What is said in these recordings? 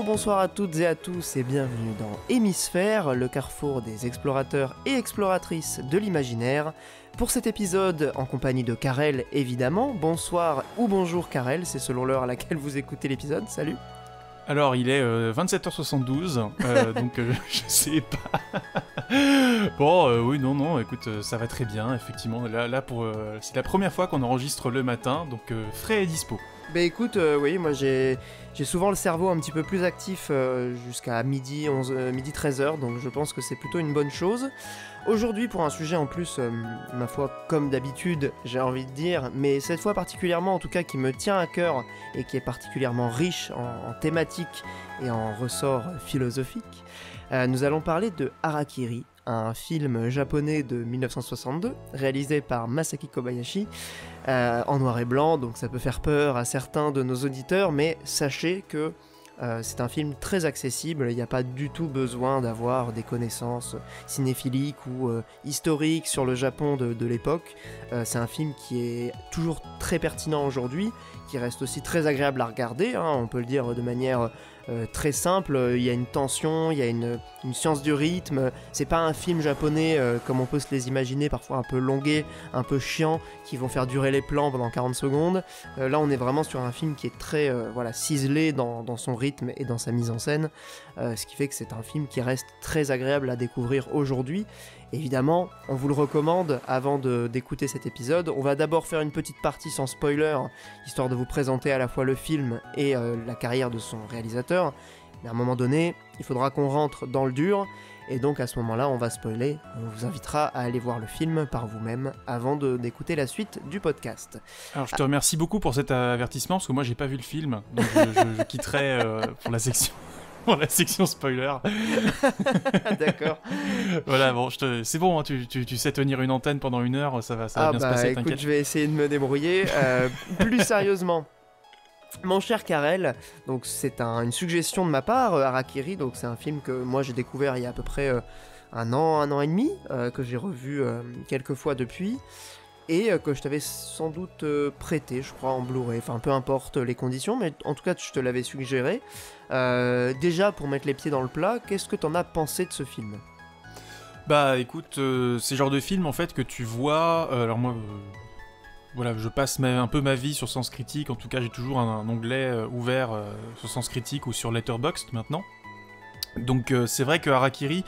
bonsoir à toutes et à tous et bienvenue dans Hémisphère, le carrefour des explorateurs et exploratrices de l'imaginaire. Pour cet épisode, en compagnie de Karel évidemment, bonsoir ou bonjour Karel, c'est selon l'heure à laquelle vous écoutez l'épisode, salut. Alors il est 27h72, donc je sais pas. Bon, oui, non, écoute, ça va très bien, effectivement. Là c'est la première fois qu'on enregistre le matin, donc frais et dispo. Bah écoute, oui, moi j'ai souvent le cerveau un petit peu plus actif jusqu'à midi 13h, donc je pense que c'est plutôt une bonne chose. Aujourd'hui pour un sujet en plus, ma foi, comme d'habitude, j'ai envie de dire, mais cette fois particulièrement en tout cas qui me tient à cœur et qui est particulièrement riche en thématiques et en ressorts philosophiques, nous allons parler de Harakiri, un film japonais de 1962, réalisé par Masaki Kobayashi, en noir et blanc, donc ça peut faire peur à certains de nos auditeurs, mais sachez que c'est un film très accessible, il n'y a pas du tout besoin d'avoir des connaissances cinéphiliques ou historiques sur le Japon de l'époque. C'est un film qui est toujours très pertinent aujourd'hui, qui reste aussi très agréable à regarder, hein, on peut le dire de manière très simple, il y a une tension, il y a une science du rythme, c'est pas un film japonais comme on peut se les imaginer, parfois un peu longué, un peu chiant, qui vont faire durer les plans pendant 40 secondes. Là on est vraiment sur un film qui est très ciselé dans son rythme et dans sa mise en scène, ce qui fait que c'est un film qui reste très agréable à découvrir aujourd'hui. Évidemment, on vous le recommande avant d'écouter cet épisode. On va d'abord faire une petite partie sans spoiler, histoire de vous présenter à la fois le film et la carrière de son réalisateur. Mais à un moment donné, il faudra qu'on rentre dans le dur, et donc à ce moment-là, on va spoiler. On vous invitera à aller voir le film par vous-même avant d'écouter la suite du podcast. Alors je te remercie beaucoup pour cet avertissement, parce que moi j'ai pas vu le film, donc je quitterai pour la section... Pour la section spoiler. D'accord. Voilà, bon, c'est bon, hein, tu sais tenir une antenne pendant 1 heure, ça va bien se passer, écoute, t'inquiète. je vais essayer de me débrouiller. Plus sérieusement, mon cher Karel, donc c'est une suggestion de ma part, Harakiri, donc c'est un film que moi j'ai découvert il y a à peu près un an et demi, que j'ai revu quelques fois depuis, et que je t'avais sans doute prêté, je crois, en Blu-ray, enfin peu importe les conditions, mais en tout cas je te l'avais suggéré. Déjà, pour mettre les pieds dans le plat, qu'est-ce que t'en as pensé de ce film ? Bah écoute, c'est le genre de film en fait que tu vois, alors moi... Voilà, je passe un peu ma vie sur Sens Critique, en tout cas j'ai toujours un onglet ouvert sur Sens Critique ou sur Letterboxd maintenant. Donc c'est vrai que Harakiri,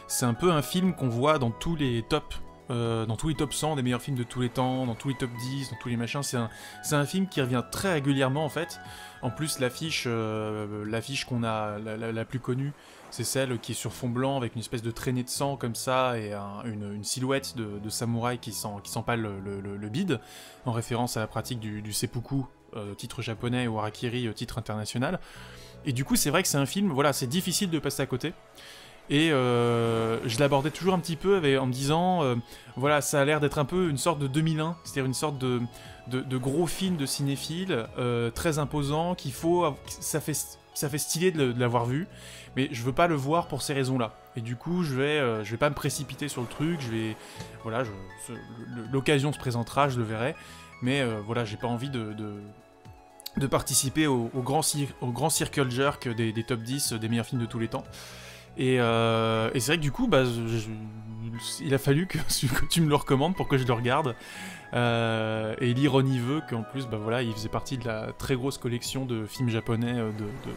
c'est un peu un film qu'on voit dans tous les tops 100 des meilleurs films de tous les temps, dans tous les top 10, dans tous les machins. C'est un film qui revient très régulièrement en fait. En plus l'affiche qu'on a la plus connue, c'est celle qui est sur fond blanc avec une espèce de traînée de sang comme ça et une silhouette de samouraï qui s'empale le bide, en référence à la pratique du seppuku, titre japonais, ou harakiri, titre international. Et du coup c'est vrai que c'est un film, voilà, c'est difficile de passer à côté. Et je l'abordais toujours un petit peu en me disant, voilà, ça a l'air d'être un peu une sorte de 2001, c'est-à-dire une sorte de gros film de cinéphile, très imposant, ça fait stylé de l'avoir vu, mais je veux pas le voir pour ces raisons-là. Et du coup, je vais pas me précipiter sur le truc, voilà, l'occasion se présentera, je le verrai, mais voilà, j'ai pas envie de participer au grand circle jerk des top 10 des meilleurs films de tous les temps. Et c'est vrai que du coup, il a fallu que tu me le recommandes pour que je le regarde. Et l'ironie veut qu'en plus, voilà, il faisait partie de la très grosse collection de films japonais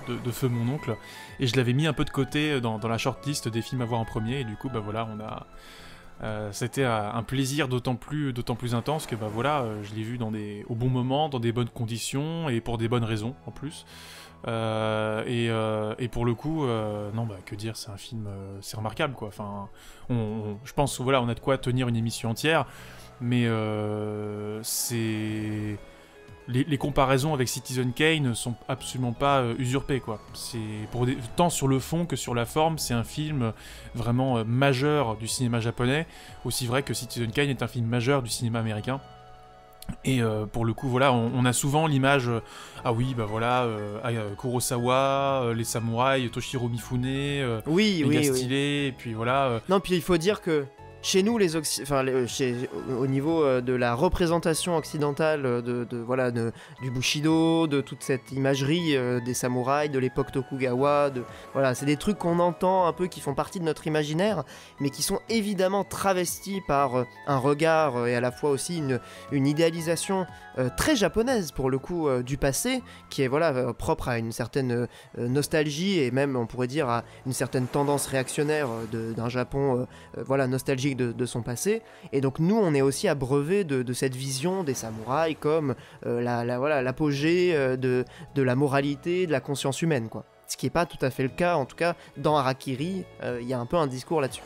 de feu mon oncle. Et je l'avais mis un peu de côté dans la shortlist des films à voir en premier. Et du coup, voilà, c'était un plaisir d'autant plus intense que voilà, je l'ai vu au bon moment, dans des bonnes conditions et pour des bonnes raisons en plus. Et pour le coup, non, que dire, c'est un film, c'est remarquable quoi. Enfin, je pense, voilà, on a de quoi tenir une émission entière, mais c'est les comparaisons avec Citizen Kane ne sont absolument pas usurpées quoi. C'est tant sur le fond que sur la forme, c'est un film vraiment majeur du cinéma japonais, aussi vrai que Citizen Kane est un film majeur du cinéma américain. Et pour le coup, voilà, on a souvent l'image, Kurosawa, les samouraïs, Toshiro Mifune, méga stylé, et puis voilà. Non, puis il faut dire que chez nous, au niveau de la représentation occidentale du Bushido, de toute cette imagerie des samouraïs, de l'époque Tokugawa, voilà, c'est des trucs qu'on entend un peu, qui font partie de notre imaginaire, mais qui sont évidemment travestis par un regard et à la fois aussi une idéalisation très japonaise pour le coup du passé, qui est propre à une certaine nostalgie et même on pourrait dire à une certaine tendance réactionnaire d'un Japon nostalgique de son passé. Et donc nous on est aussi abreuvé de cette vision des samouraïs comme l'apogée de la moralité, de la conscience humaine, quoi. Ce qui n'est pas tout à fait le cas, en tout cas dans Harakiri, il y a un peu un discours là-dessus.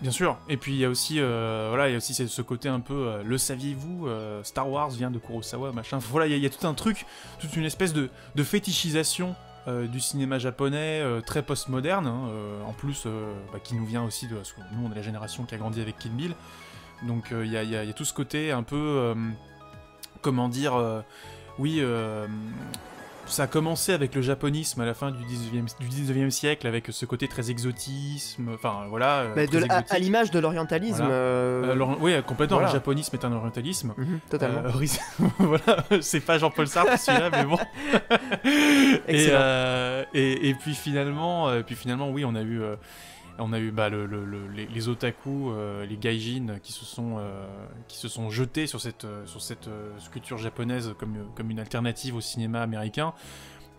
Bien sûr, et puis il y a aussi, il y a aussi ce côté un peu, le saviez-vous, Star Wars vient de Kurosawa, machin, voilà, il y a tout un truc, toute une espèce de fétichisation du cinéma japonais, très postmoderne, hein, en plus, qui nous vient aussi parce que nous on est la génération qui a grandi avec Kill Bill, donc il y a tout ce côté un peu, comment dire, ça a commencé avec le japonisme à la fin du 19e siècle, avec ce côté très exotisme, enfin voilà. À l'image de l'orientalisme. Voilà. Oui, complètement, voilà. Le japonisme est un orientalisme. Totalement. Voilà, c'est pas Jean-Paul Sartre celui-là, mais bon. Et puis finalement, oui, on a eu les otaku, les gaijin qui se sont jetés sur cette culture japonaise comme une alternative au cinéma américain,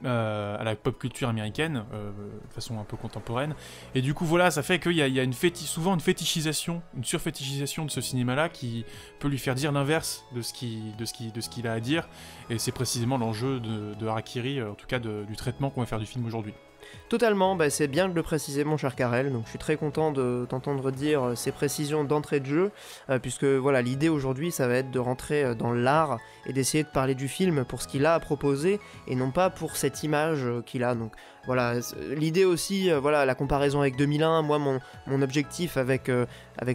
à la pop culture américaine, de façon un peu contemporaine. Et du coup, voilà, ça fait qu'il y a souvent une fétichisation, une surfétichisation de ce cinéma-là qui peut lui faire dire l'inverse de ce qu'il a à dire. Et c'est précisément l'enjeu de Harakiri, en tout cas du traitement qu'on va faire du film aujourd'hui. Totalement, c'est bien de le préciser mon cher Karel, donc je suis très content de t'entendre dire ces précisions d'entrée de jeu, puisque voilà, l'idée aujourd'hui ça va être de rentrer dans l'art et d'essayer de parler du film pour ce qu'il a à proposer et non pas pour cette image qu'il a. Donc voilà, l'idée aussi, la comparaison avec 2001, moi mon objectif avec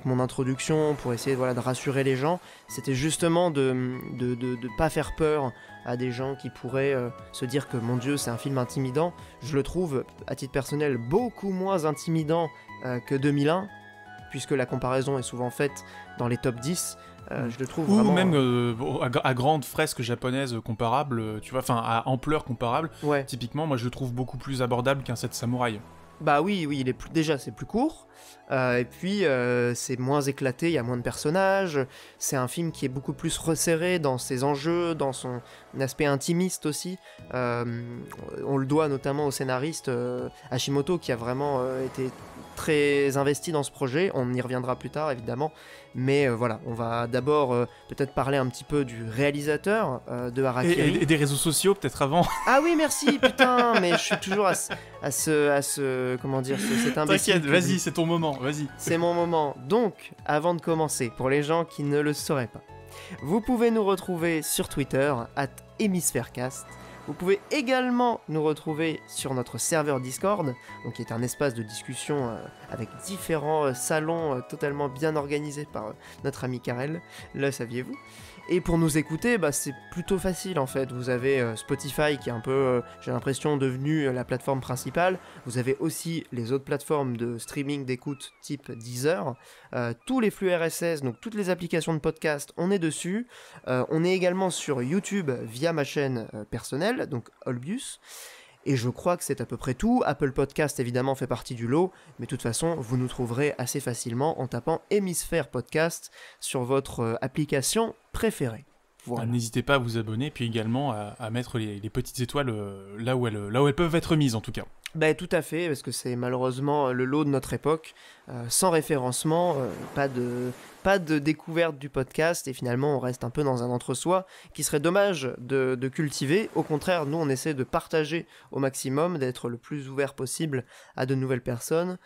mon introduction pour essayer de rassurer les gens, c'était justement de pas faire peur à des gens qui pourraient se dire que mon Dieu c'est un film intimidant. Je le trouve à titre personnel beaucoup moins intimidant que 2001, puisque la comparaison est souvent faite dans les top 10. Je le trouve vraiment... Ou même à grandes fresques japonaises comparables, tu vois, enfin à ampleur comparable. Ouais. Typiquement, moi je le trouve beaucoup plus abordable qu'un 7 samouraï. Bah oui, déjà c'est plus court, et puis c'est moins éclaté, il y a moins de personnages, c'est un film qui est beaucoup plus resserré dans ses enjeux, dans son aspect intimiste aussi. On le doit notamment au scénariste Hashimoto qui a vraiment été très investi dans ce projet, on y reviendra plus tard évidemment, mais voilà, on va d'abord peut-être parler un petit peu du réalisateur de Harakiri. Et des réseaux sociaux peut-être avant. Ah oui, merci, putain, mais je suis toujours à ce comment dire, cet imbécile. T'inquiète, vas-y, c'est ton moment, vas-y. C'est mon moment. Donc, avant de commencer, pour les gens qui ne le sauraient pas, vous pouvez nous retrouver sur Twitter, @hémisphèrecast. Vous pouvez également nous retrouver sur notre serveur Discord, donc qui est un espace de discussion avec différents salons totalement bien organisés par notre ami Karel, le saviez-vous. Et pour nous écouter, c'est plutôt facile en fait. Vous avez Spotify qui est un peu, j'ai l'impression, devenu la plateforme principale. Vous avez aussi les autres plateformes de streaming d'écoute type Deezer. Tous les flux RSS, donc toutes les applications de podcast, on est dessus. On est également sur YouTube via ma chaîne personnelle, donc Olbius. Et je crois que c'est à peu près tout. Apple Podcast évidemment fait partie du lot, mais de toute façon vous nous trouverez assez facilement en tapant Hémisphère Podcast sur votre application préférée. Voilà. N'hésitez pas à vous abonner, puis également à mettre les petites étoiles là où elles peuvent être mises en tout cas. Tout à fait, parce que c'est malheureusement le lot de notre époque. Sans référencement, pas de découverte du podcast, et finalement on reste un peu dans un entre-soi qui serait dommage de cultiver. Au contraire, nous on essaie de partager au maximum, d'être le plus ouvert possible à de nouvelles personnes.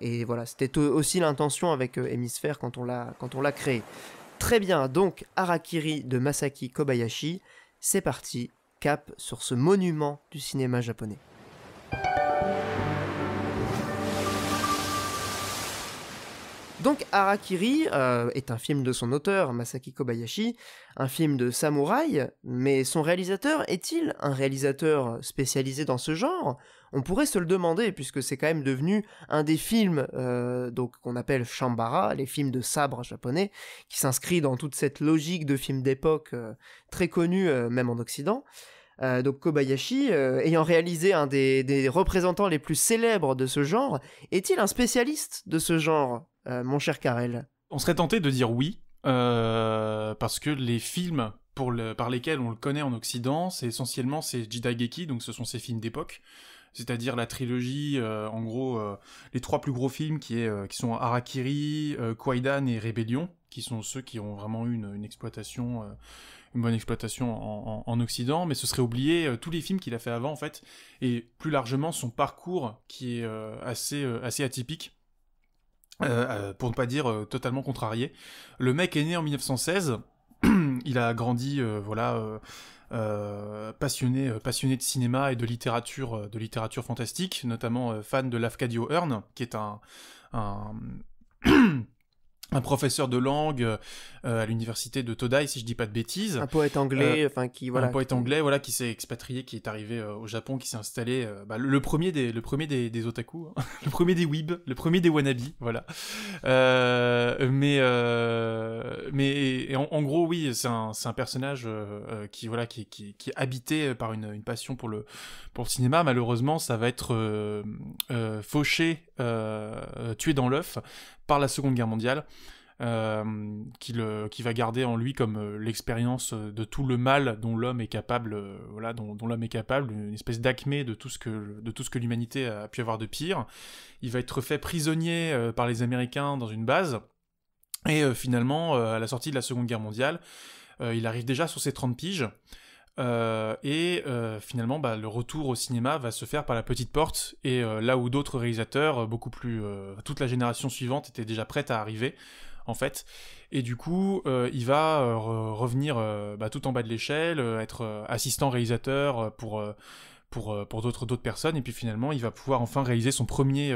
Et voilà, c'était aussi l'intention avec Hémisphère quand on l'a créé. Très bien, donc Harakiri de Masaki Kobayashi, c'est parti, cap sur ce monument du cinéma japonais. Donc Harakiri est un film de son auteur, Masaki Kobayashi, un film de samouraï, mais son réalisateur est-il un réalisateur spécialisé dans ce genre ? On pourrait se le demander, puisque c'est quand même devenu un des films donc, qu'on appelle Shambara, les films de sabre japonais, qui s'inscrit dans toute cette logique de films d'époque très connue, même en Occident. Donc Kobayashi, ayant réalisé un des représentants les plus célèbres de ce genre, est-il un spécialiste de ce genre, mon cher Karel ? On serait tenté de dire oui, parce que les films par lesquels on le connaît en Occident, c'est essentiellement ces Jidaigeki, donc ce sont ces films d'époque, c'est-à-dire la trilogie, en gros, les 3 plus gros films qui sont Harakiri, Kwaidan et Rébellion, qui sont ceux qui ont vraiment eu une exploitation... une bonne exploitation en Occident, mais ce serait oublier tous les films qu'il a fait avant, en fait, et plus largement son parcours qui est assez atypique, pour ne pas dire totalement contrarié. Le mec est né en 1916, il a grandi, passionné de cinéma et de littérature fantastique, notamment fan de Lafcadio Hearn, qui est un professeur de langue à l'université de Todai, si je dis pas de bêtises. Un poète anglais, un poète anglais, voilà, qui s'est expatrié, qui est arrivé au Japon, qui s'est installé, le premier des otaku, hein. Le premier des weebs, le premier des wannabes, voilà. En gros, oui, c'est un personnage qui est habité par une passion pour le cinéma. Malheureusement, ça va être fauché, tué dans l'œuf par la Seconde Guerre mondiale, qui va garder en lui comme l'expérience de tout le mal dont l'homme est capable, dont l'homme est capable, une espèce d'acmé de tout ce que l'humanité a pu avoir de pire. Il va être fait prisonnier par les Américains dans une base, et finalement, à la sortie de la Seconde Guerre mondiale, il arrive déjà sur ses 30 piges, finalement, le retour au cinéma va se faire par la petite porte, et là où d'autres réalisateurs, beaucoup plus... toute la génération suivante était déjà prête à arriver, en fait, et du coup, il va revenir tout en bas de l'échelle, être assistant réalisateur pour d'autres personnes, et puis finalement, il va pouvoir enfin réaliser son premier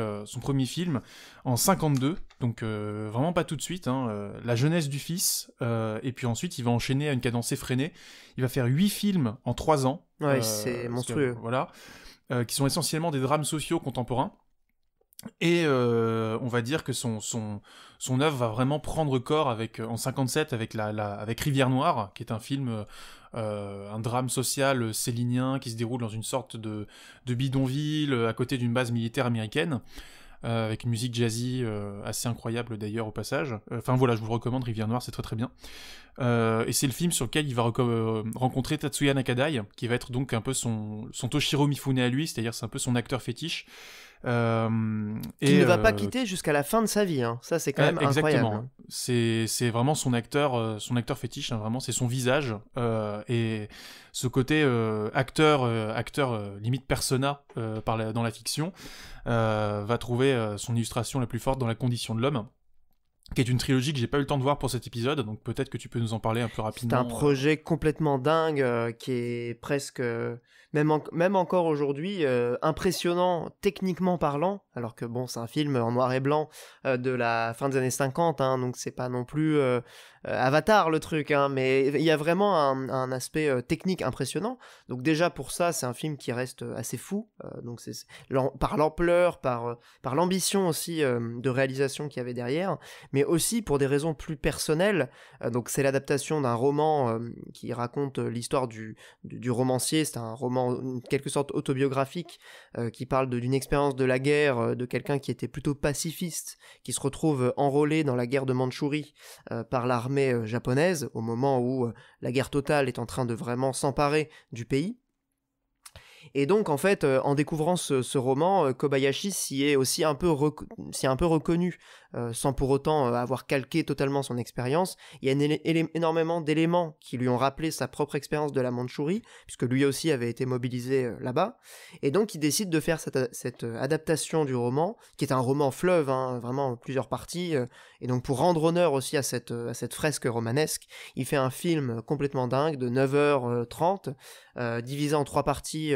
film en 52, donc vraiment pas tout de suite, hein, La jeunesse du fils, et puis ensuite, il va enchaîner à une cadence effrénée. Il va faire 8 films en 3 ans. Ouais, c'est monstrueux. Qui sont essentiellement des drames sociaux contemporains. Et on va dire que son œuvre va vraiment prendre corps en 57 avec Rivière Noire, qui est un film, un drame social célinien qui se déroule dans une sorte de bidonville à côté d'une base militaire américaine, avec une musique jazzy assez incroyable d'ailleurs au passage. Enfin voilà, je vous le recommande, Rivière Noire, c'est très très bien. Et c'est le film sur lequel il va rencontrer Tatsuya Nakadai, qui va être donc un peu son Toshiro Mifune à lui, c'est-à-dire c'est un peu son acteur fétiche. Qui ne va pas quitter jusqu'à la fin de sa vie, hein. Ça c'est quand même exactement. Incroyable. C'est vraiment son acteur fétiche, hein, vraiment c'est son visage, et ce côté acteur limite persona dans la fiction va trouver son illustration la plus forte dans La condition de l'homme, qui est une trilogie que j'ai pas eu le temps de voir pour cet épisode, donc peut-être que tu peux nous en parler un peu rapidement. C'est un projet complètement dingue, qui est presque, même encore aujourd'hui, impressionnant techniquement parlant, alors que bon, c'est un film en noir et blanc de la fin des années 50, hein, donc c'est pas non plus Avatar le truc, hein, mais il y a vraiment un aspect technique impressionnant. Donc déjà pour ça, c'est un film qui reste assez fou, donc par l'ampleur, par l'ambition aussi de réalisation qu'il y avait derrière, mais aussi pour des raisons plus personnelles. Donc c'est l'adaptation d'un roman qui raconte l'histoire du romancier. C'est un roman en quelque sorte autobiographique qui parle d'une expérience de la guerre, de quelqu'un qui était plutôt pacifiste, qui se retrouve enrôlé dans la guerre de Mandchourie par l'armée japonaise au moment où la guerre totale est en train de vraiment s'emparer du pays. Et donc, en fait, en découvrant ce roman, Kobayashi s'y est aussi un peu reconnu, sans pour autant avoir calqué totalement son expérience. Il y a énormément d'éléments qui lui ont rappelé sa propre expérience de la Mandchourie, puisque lui aussi avait été mobilisé là-bas. Et donc, il décide de faire cette adaptation du roman, qui est un roman fleuve, hein, vraiment plusieurs parties. Et donc, pour rendre honneur aussi à cette fresque romanesque, il fait un film complètement dingue de 9h30, divisé en 3 parties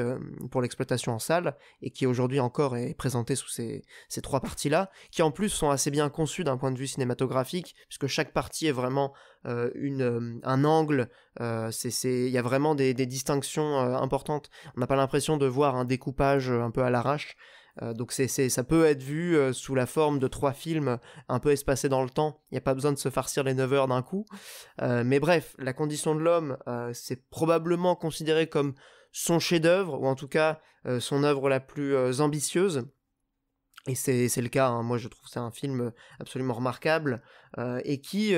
pour l'exploitation en salle, et qui aujourd'hui encore est présenté sous ces 3 parties-là, qui en plus sont assez bien conçues d'un point de vue cinématographique, puisque chaque partie est vraiment un angle, il y a vraiment des distinctions importantes. On n'a pas l'impression de voir un découpage un peu à l'arrache. Donc ça peut être vu sous la forme de 3 films un peu espacés dans le temps. Il n'y a pas besoin de se farcir les 9 heures d'un coup. Mais bref, La Condition de l'homme, c'est probablement considéré comme son chef-d'œuvre, ou en tout cas son œuvre la plus ambitieuse. Et c'est le cas, hein. Moi je trouve que c'est un film absolument remarquable, et qui...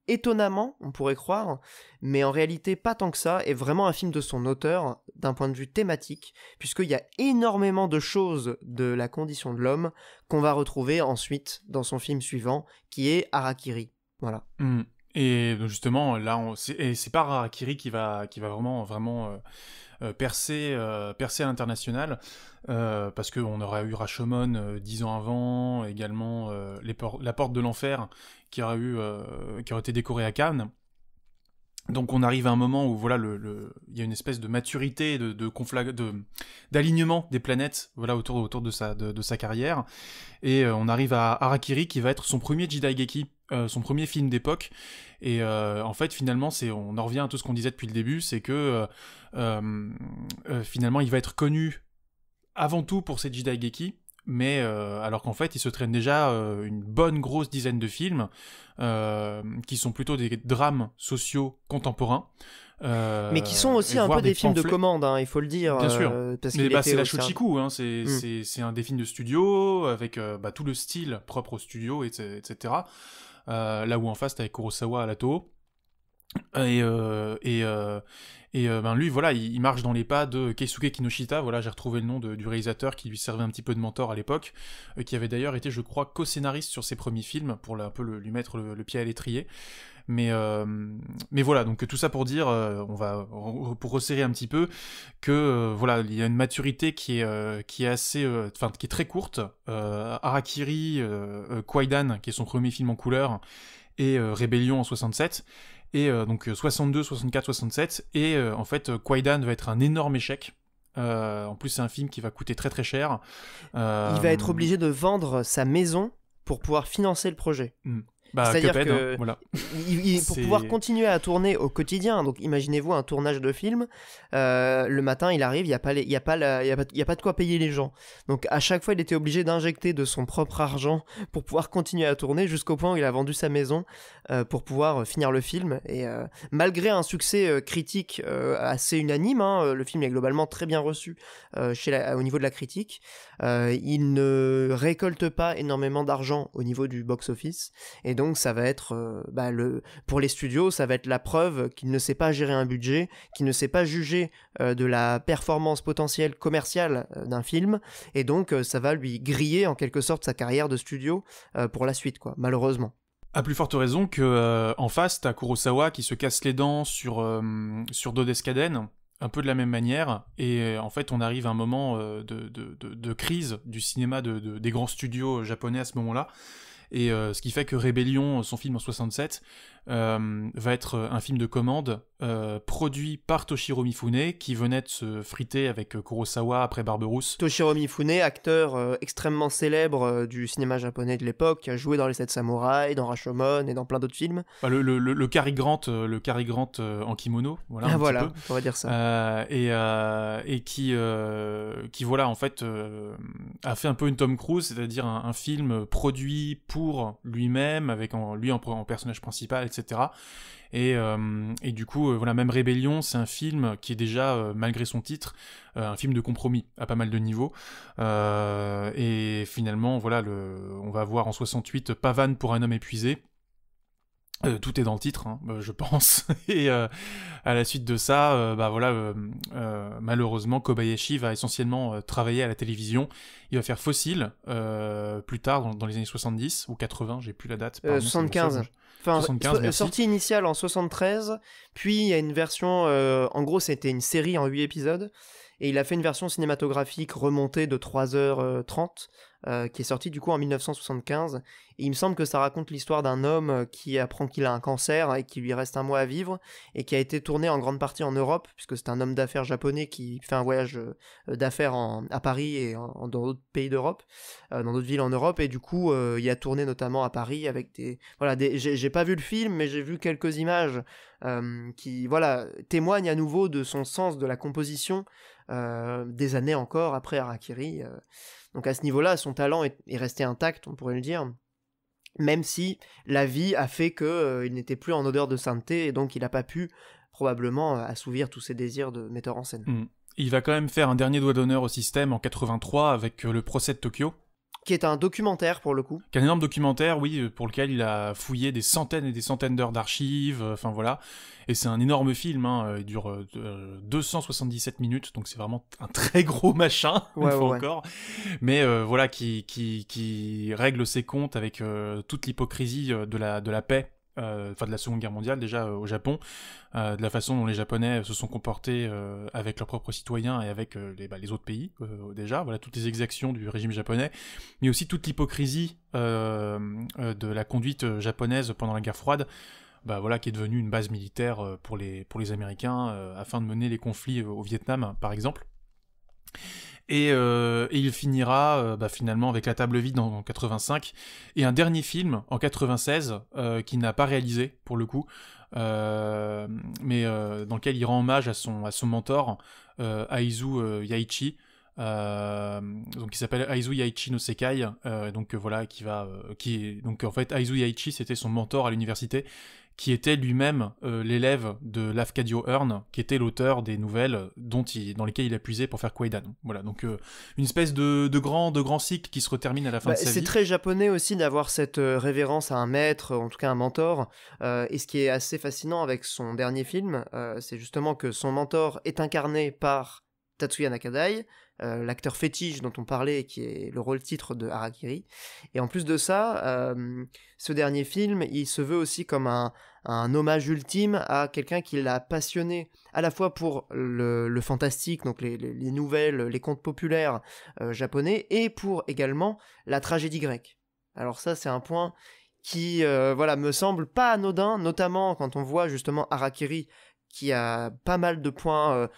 étonnamment, on pourrait croire, mais en réalité pas tant que ça, est vraiment un film de son auteur d'un point de vue thématique, puisqu'il y a énormément de choses de La Condition de l'homme qu'on va retrouver ensuite dans son film suivant, qui est Harakiri. Voilà. Et justement, là, c'est pas Harakiri qui va vraiment percer à l'international, parce qu'on aurait eu Rashomon 10 ans avant, également La Porte de l'Enfer, qui aurait été décoré à Cannes. Donc on arrive à un moment où voilà, il y a une espèce de maturité, d'alignement des planètes, voilà, autour de sa carrière, et on arrive à Harakiri, qui va être son premier Jidaigeki, son premier film d'époque. Et en fait, finalement, on en revient à tout ce qu'on disait depuis le début, c'est que finalement, il va être connu avant tout pour ses Jidaigeki, mais alors qu'en fait, il se traîne déjà une bonne grosse dizaine de films qui sont plutôt des drames sociaux contemporains. Mais qui sont aussi un peu des films de commande, hein, il faut le dire. Bien sûr. Parce mais c'est la Shochiku, hein, c'est un des films de studio, avec tout le style propre au studio, etc. Là où en face, t'as avec Kurosawa à la Toho. Et lui, voilà, il marche dans les pas de Keisuke Kinoshita. Voilà, j'ai retrouvé le nom du réalisateur qui lui servait un petit peu de mentor à l'époque, qui avait d'ailleurs été, je crois, co-scénariste sur ses premiers films pour un peu lui mettre le pied à l'étrier. Mais voilà, donc tout ça pour dire, pour resserrer un petit peu, que voilà, il y a une maturité qui est assez, qui est très courte. Harakiri, Kwaidan, qui est son premier film en couleur, et Rébellion en 67. Et donc 62, 64, 67, et en fait Kwaidan va être un énorme échec. En plus c'est un film qui va coûter très très cher. Il va être obligé de vendre sa maison pour pouvoir financer le projet. C'est-à-dire que voilà. Pour pouvoir continuer à tourner au quotidien, donc imaginez-vous un tournage de film, le matin il arrive, il n'y a pas de quoi payer les gens. Donc à chaque fois il était obligé d'injecter de son propre argent pour pouvoir continuer à tourner, jusqu'au point où il a vendu sa maison pour pouvoir finir le film. Et malgré un succès critique assez unanime, hein, le film est globalement très bien reçu au niveau de la critique, il ne récolte pas énormément d'argent au niveau du box-office, et donc ça va être pour les studios, ça va être la preuve qu'il ne sait pas gérer un budget, qu'il ne sait pas juger de la performance potentielle commerciale d'un film, et donc ça va lui griller en quelque sorte sa carrière de studio pour la suite, quoi, malheureusement. À plus forte raison que en face, t'as Kurosawa qui se casse les dents sur Dodescaden, un peu de la même manière, et en fait on arrive à un moment de crise du cinéma des grands studios japonais à ce moment-là. Et ce qui fait que Rébellion, son film en 67, va être un film de commande produit par Toshiro Mifune, qui venait de se friter avec Kurosawa après Barberousse. Toshiro Mifune, acteur extrêmement célèbre du cinéma japonais de l'époque, qui a joué dans Les 7 Samouraïs, dans Rashomon et dans plein d'autres films. Le Cary Grant en kimono, voilà. Voilà, on va dire ça. Et qui voilà, en fait, a fait un peu une Tom Cruise, c'est-à-dire un film produit pour lui-même, avec lui en personnage principal, etc. Et du coup, voilà, même Rébellion, c'est un film qui est déjà, malgré son titre, un film de compromis à pas mal de niveaux. Et finalement, voilà, on va voir en 68 Pavane pour un homme épuisé. Tout est dans le titre, hein, je pense. Et à la suite de ça, malheureusement, Kobayashi va essentiellement travailler à la télévision. Il va faire Fossil plus tard, dans les années 70 ou 80, j'ai plus la date. 75. Enfin, 75, sortie initiale en 73, puis il y a une version, en gros c'était une série en 8 épisodes, et il a fait une version cinématographique remontée de 3h30 qui est sorti du coup en 1975. Et il me semble que ça raconte l'histoire d'un homme qui apprend qu'il a un cancer et qu'il lui reste un mois à vivre, et qui a été tourné en grande partie en Europe, puisque c'est un homme d'affaires japonais qui fait un voyage d'affaires à Paris et dans d'autres pays d'Europe, dans d'autres villes en Europe, et du coup il a tourné notamment à Paris avec j'ai pas vu le film, mais j'ai vu quelques images qui témoignent à nouveau de son sens de la composition des années encore après Harakiri. Donc à ce niveau-là, son talent est resté intact, on pourrait le dire, même si la vie a fait qu'il n'était plus en odeur de sainteté, et donc il n'a pas pu probablement assouvir tous ses désirs de metteur en scène. Il va quand même faire un dernier doigt d'honneur au système en 83 avec le procès de Tokyo. Qui est un documentaire pour le coup. Qui est un énorme documentaire, oui, pour lequel il a fouillé des centaines et des centaines d'heures d'archives, voilà. Et c'est un énorme film, il dure 277 minutes, donc c'est vraiment un très gros machin, une fois encore. Mais voilà, qui règle ses comptes avec toute l'hypocrisie de la paix. De la Seconde Guerre mondiale déjà au Japon, de la façon dont les Japonais se sont comportés avec leurs propres citoyens et avec les autres pays déjà, voilà, toutes les exactions du régime japonais, mais aussi toute l'hypocrisie de la conduite japonaise pendant la guerre froide, qui est devenue une base militaire pour les Américains afin de mener les conflits au Vietnam par exemple. Et il finira finalement avec La Table vide en 85, et un dernier film en 96 qu'il n'a pas réalisé pour le coup, mais dans lequel il rend hommage à son mentor Aizu Yaichi, donc il s'appelle Aizu Yaichi no Sekai, donc en fait Aizu Yaichi c'était son mentor à l'université, qui était lui-même l'élève de Lafcadio Hearn, qui était l'auteur des nouvelles dans lesquelles il a puisé pour faire Kwaidan. Voilà, donc une espèce de grand cycle qui se retermine à la fin de sa vie. C'est très japonais aussi d'avoir cette révérence à un maître, en tout cas un mentor, et ce qui est assez fascinant avec son dernier film, c'est justement que son mentor est incarné par Tatsuya Nakadai, l'acteur fétiche dont on parlait, qui est le rôle titre de Harakiri. Et en plus de ça, ce dernier film, il se veut aussi comme un hommage ultime à quelqu'un qui l'a passionné à la fois pour le fantastique, donc les nouvelles, les contes populaires japonais, et pour également la tragédie grecque. Alors ça, c'est un point qui me semble pas anodin, notamment quand on voit justement Harakiri, qui a pas mal de points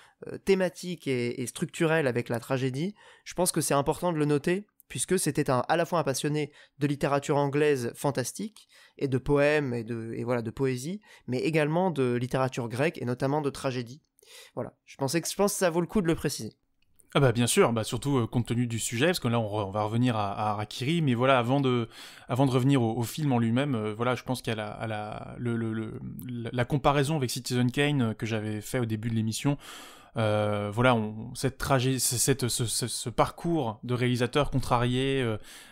thématiques et structurels avec la tragédie. Je pense que c'est important de le noter, puisque c'était à la fois un passionné de littérature anglaise fantastique, et de poèmes, et de poésie, mais également de littérature grecque, et notamment de tragédie. Voilà, je pense que ça vaut le coup de le préciser. Ah bien sûr, surtout compte tenu du sujet, parce que là on va revenir à Harakiri, mais voilà, avant de revenir au film en lui-même, je pense qu'il y a la comparaison avec Citizen Kane que j'avais fait au début de l'émission. Ce parcours de réalisateur contrarié,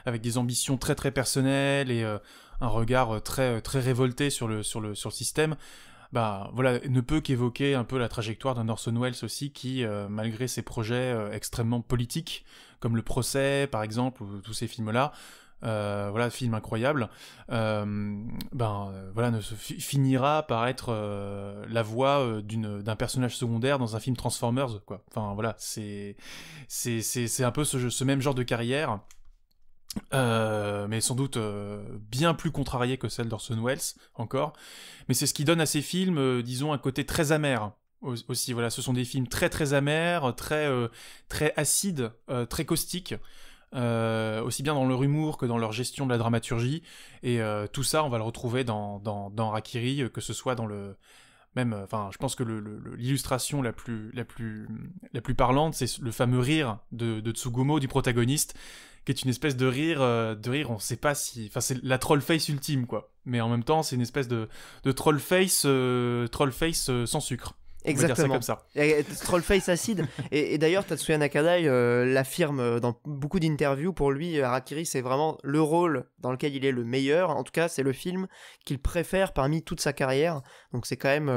avec des ambitions très très personnelles et un regard très très révolté sur le système. Ne peut qu'évoquer un peu la trajectoire d'un Orson Welles aussi, qui, malgré ses projets extrêmement politiques, comme Le Procès, par exemple, ou tous ces films-là, film incroyable, finira par être la voix d'un personnage secondaire dans un film Transformers, quoi. Enfin, voilà, c'est un peu ce même genre de carrière. Mais sans doute bien plus contrarié que celle d'Orson Welles encore, mais c'est ce qui donne à ces films disons un côté très amer aussi. Voilà, ce sont des films très très amers, très acides, très caustiques, aussi bien dans leur humour que dans leur gestion de la dramaturgie, et tout ça on va le retrouver dans Harakiri, que ce soit dans le même, je pense que l'illustration la plus parlante, c'est le fameux rire de Tsugumo, du protagoniste, qui est une espèce de rire, on sait pas si... Enfin, c'est la troll face ultime, quoi. Mais en même temps, c'est une espèce de troll face sans sucre. Exactement. On va dire ça comme ça. Trollface acide. Et d'ailleurs, Tatsuya Nakadai l'affirme dans beaucoup d'interviews. Pour lui, Harakiri, c'est vraiment le rôle dans lequel il est le meilleur. En tout cas, c'est le film qu'il préfère parmi toute sa carrière. Donc c'est quand même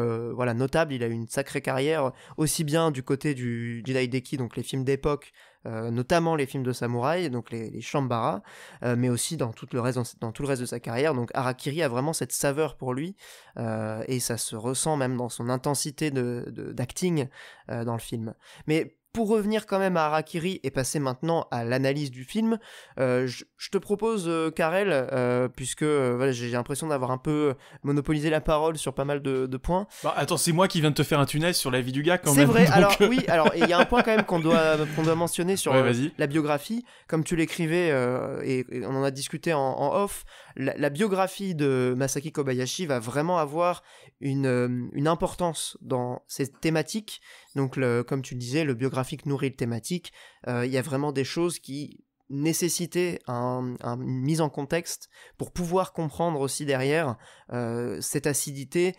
notable. Il a eu une sacrée carrière, aussi bien du côté du Jidaideki, donc les films d'époque, notamment les films de samouraï, donc les Shambara, mais aussi dans tout le reste de sa carrière. Donc Harakiri a vraiment cette saveur pour lui, et ça se ressent même dans son intensité d'acting dans le film. Mais pour revenir quand même à Harakiri et passer maintenant à l'analyse du film, je te propose, Karel, puisque voilà, j'ai l'impression d'avoir un peu monopolisé la parole sur pas mal de points. Bah attends, c'est moi qui viens de te faire un tunnel sur la vie du gars quand même. C'est vrai, donc, alors oui, alors il y a un point quand même qu'on doit mentionner sur Ouais, vas-y. la biographie. Comme tu l'écrivais, et on en a discuté en off, la biographie de Masaki Kobayashi va vraiment avoir une importance dans ces thématiques. Donc, comme tu le disais, le biographique nourrit le thématique. Il y a vraiment des choses qui nécessitaient une mise en contexte pour pouvoir comprendre aussi derrière cette acidité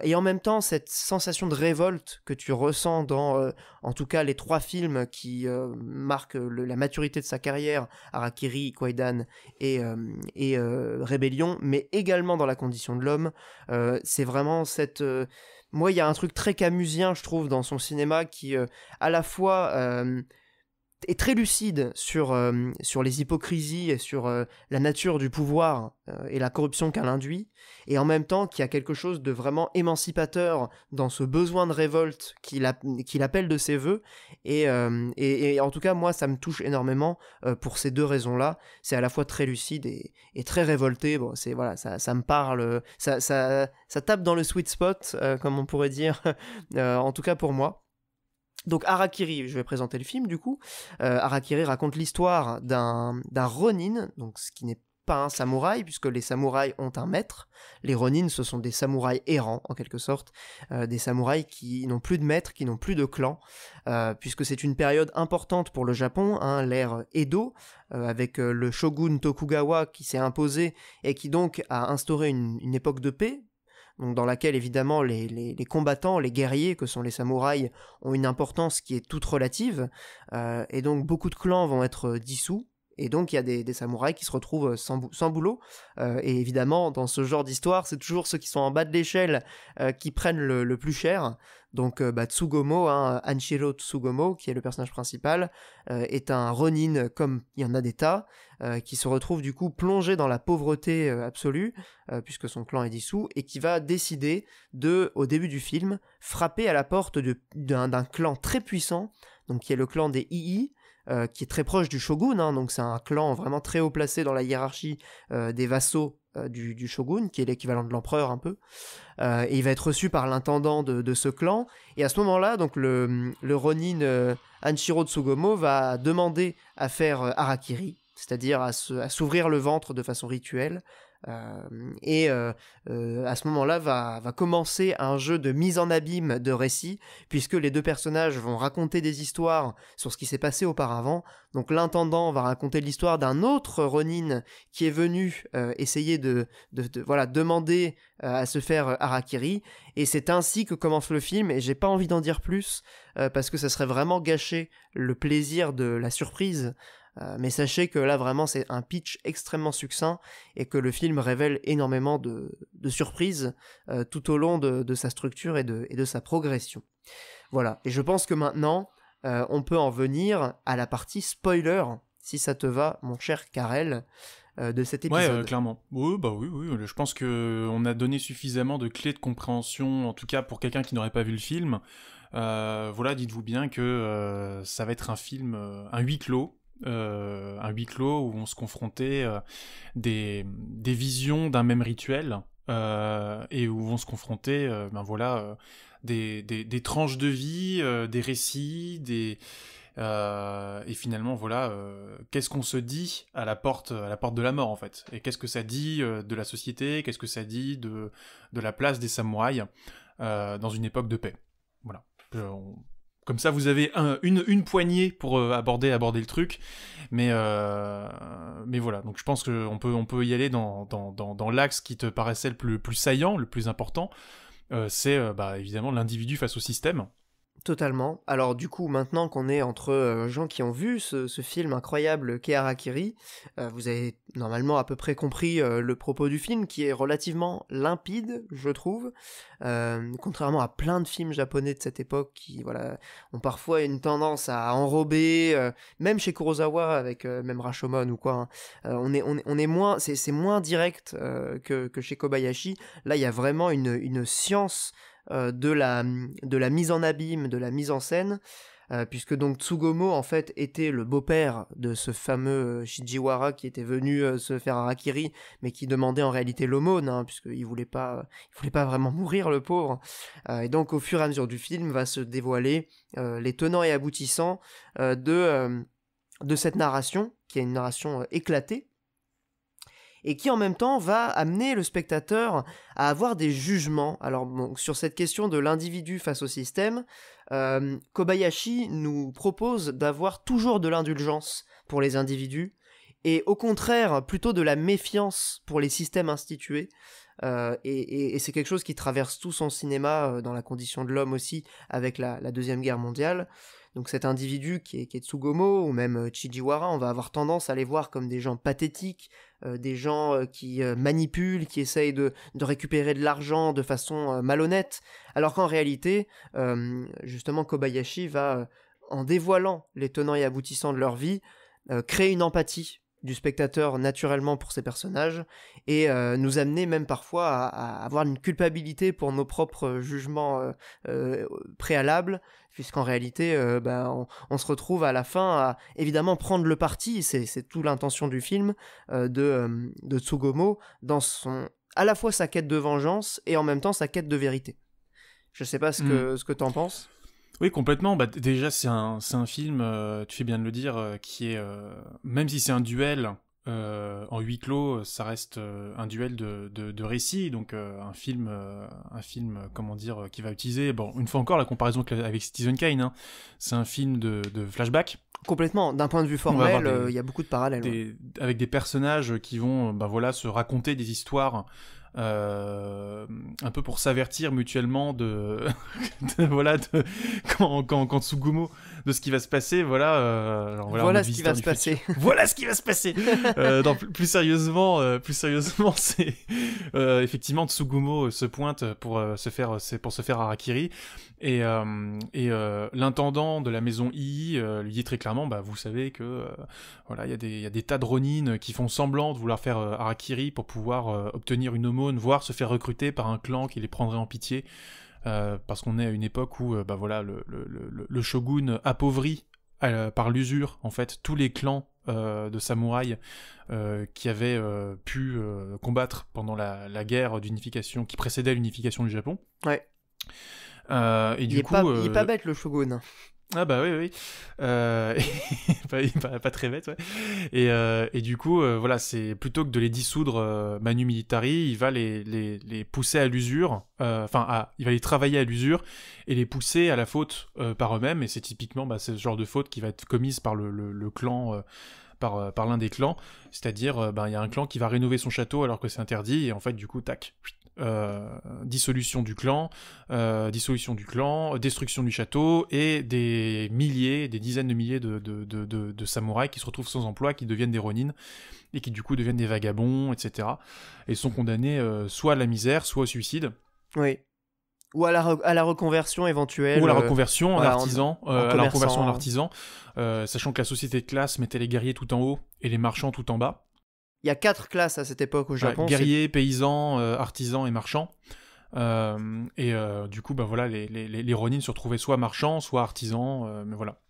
et en même temps cette sensation de révolte que tu ressens dans en tout cas les 3 films qui marquent la maturité de sa carrière, Harakiri, Kwaidan et Rébellion, mais également dans La Condition de l'homme. C'est vraiment cette... moi, il y a un truc très camusien, je trouve, dans son cinéma qui, à la fois, est très lucide sur les hypocrisies et sur la nature du pouvoir et la corruption qu'elle induit, et en même temps qui a quelque chose de vraiment émancipateur dans ce besoin de révolte qu'il appelle de ses voeux, et en tout cas, moi, ça me touche énormément pour ces 2 raisons-là. C'est à la fois très lucide et très révolté. Bon, c'est, voilà, ça me parle, ça tape dans le sweet spot, comme on pourrait dire, en tout cas pour moi. Donc Harakiri, je vais présenter le film du coup. Harakiri raconte l'histoire d'un ronin, donc ce qui n'est pas un samouraï, puisque les samouraïs ont un maître. Les ronins, ce sont des samouraïs errants, en quelque sorte, des samouraïs qui n'ont plus de maître, qui n'ont plus de clan, puisque c'est une période importante pour le Japon, hein, l'ère Edo, avec le shogun Tokugawa qui s'est imposé et qui donc a instauré une époque de paix, donc dans laquelle évidemment les combattants, les guerriers que sont les samouraïs ont une importance qui est toute relative, et donc beaucoup de clans vont être dissous, et donc il y a des samouraïs qui se retrouvent sans boulot, et évidemment dans ce genre d'histoire c'est toujours ceux qui sont en bas de l'échelle qui prennent le plus cher. Donc Tsugomo, hein, Anshiro Tsugomo, qui est le personnage principal, est un ronin comme il y en a des tas, qui se retrouve du coup plongé dans la pauvreté absolue, puisque son clan est dissous, et qui va décider au début du film, frapper à la porte d'un clan très puissant, donc qui est le clan des Ii, qui est très proche du shogun, hein, donc c'est un clan vraiment très haut placé dans la hiérarchie des vassaux du shogun, qui est l'équivalent de l'empereur un peu, et il va être reçu par l'intendant de ce clan, et à ce moment-là, donc le ronin Anshiro Tsugomo va demander à faire harakiri, c'est-à-dire à s'ouvrir le ventre de façon rituelle, et à ce moment-là va commencer un jeu de mise en abîme de récits, puisque les 2 personnages vont raconter des histoires sur ce qui s'est passé auparavant. Donc l'intendant va raconter l'histoire d'un autre ronin qui est venu essayer de voilà, demander à se faire harakiri, et c'est ainsi que commence le film, et j'ai pas envie d'en dire plus parce que ça serait vraiment gâcher le plaisir de la surprise. Mais sachez que là vraiment c'est un pitch extrêmement succinct et que le film révèle énormément de surprises tout au long de sa structure et de sa progression. Voilà, et je pense que maintenant on peut en venir à la partie spoiler, si ça te va mon cher Karel, de cet épisode. Ouais, clairement. Oui, bah oui, je pense qu'on a donné suffisamment de clés de compréhension, en tout cas pour quelqu'un qui n'aurait pas vu le film. Voilà, dites-vous bien que ça va être un film, un huis clos, où on se confrontait des visions d'un même rituel, et où vont se confronter des tranches de vie, des récits, et finalement voilà, qu'est-ce qu'on se dit à la porte de la mort en fait, et qu'est-ce que ça dit de la société, qu'est-ce que ça dit de la place des samouraïs dans une époque de paix. Voilà. Comme ça, vous avez une poignée pour aborder le truc, mais voilà. Donc, je pense qu'on peut y aller dans l'axe qui te paraissait le plus saillant, le plus important. C'est évidemment l'individu face au système. Totalement. Alors du coup, maintenant qu'on est entre gens qui ont vu ce film incroyable qu'est Harakiri, vous avez normalement à peu près compris le propos du film, qui est relativement limpide, je trouve, contrairement à plein de films japonais de cette époque qui ont parfois une tendance à enrober, même chez Kurosawa avec même Rashomon ou quoi, hein, on est moins, c'est moins direct que chez Kobayashi. Là, il y a vraiment une science de la mise en abîme, de la mise en scène, puisque donc Tsugomo en fait était le beau-père de ce fameux Shijiwara qui était venu se faire harakiri, mais qui demandait en réalité l'aumône, hein, puisqu'il voulait pas vraiment mourir, le pauvre. Et donc au fur et à mesure du film va se dévoiler les tenants et aboutissants de cette narration, qui est une narration éclatée, et qui en même temps va amener le spectateur à avoir des jugements. Alors bon, sur cette question de l'individu face au système, Kobayashi nous propose d'avoir toujours de l'indulgence pour les individus, et au contraire plutôt de la méfiance pour les systèmes institués. Et c'est quelque chose qui traverse tout son cinéma, dans la condition de l'homme aussi, avec la Deuxième Guerre mondiale. Donc cet individu qui est Tsugomo, ou même Chijiwara, on va avoir tendance à les voir comme des gens pathétiques, des gens qui manipulent, qui essayent de récupérer de l'argent de façon malhonnête, alors qu'en réalité, justement, Kobayashi va, en dévoilant les tenants et aboutissants de leur vie, créer une empathie du spectateur naturellement pour ces personnages, et nous amener même parfois à avoir une culpabilité pour nos propres jugements préalables, puisqu'en réalité on se retrouve à la fin à évidemment prendre le parti, c'est toute l'intention du film, de Tsugomo dans à la fois sa quête de vengeance et en même temps sa quête de vérité. Je sais pas ce que t'en penses. Oui, complètement. Bah, déjà, c'est un film, tu fais bien de le dire, qui est... même si c'est un duel en huis clos, ça reste un duel de récit, donc un film, comment dire, qui va utiliser... Bon, une fois encore, la comparaison avec Citizen Kane, hein, c'est un film de flashback. Complètement. D'un point de vue formel, il y a beaucoup de parallèles. Avec des personnages qui vont se raconter des histoires... un peu pour s'avertir mutuellement quand Tsugomo de ce qui va se passer, voilà ce qui va se passer. Voilà ce qui va se passer. Non, plus sérieusement, c'est effectivement Tsugomo se pointe pour se faire harakiri, et l'intendant de la maison Ii lui dit très clairement, vous savez que il y a des tas de Ronin qui font semblant de vouloir faire harakiri pour pouvoir obtenir une aumône, voire se faire recruter par un clan qui les prendrait en pitié, parce qu'on est à une époque où le shogun appauvrit par l'usure en fait tous les clans de samouraïs qui avaient pu combattre pendant la guerre d'unification qui précédait l'unification du Japon. Ouais. Et il est pas bête, le shogun. Ah bah oui. Pas très bête, ouais. Et du coup, c'est plutôt que de les dissoudre manu militari, il va les pousser à l'usure, il va les travailler à l'usure et les pousser à la faute par eux-mêmes, et c'est typiquement c'est ce genre de faute qui va être commise par le clan... par l'un des clans, c'est-à-dire il y a un clan qui va rénover son château alors que c'est interdit, et en fait du coup tac, dissolution du clan, destruction du château, et des dizaines de milliers de samouraïs qui se retrouvent sans emploi, qui deviennent des Ronin, et qui du coup deviennent des vagabonds, etc. Et sont condamnés soit à la misère, soit au suicide. Oui. Ou à la reconversion éventuelle. Ou à la reconversion en artisan. En artisan, sachant que la société de classe mettait les guerriers tout en haut et les marchands tout en bas. Il y a 4 classes à cette époque au Japon. Guerriers, paysans, artisans et marchands. Du coup, les Ronin se retrouvaient soit marchands, soit artisans, mais voilà.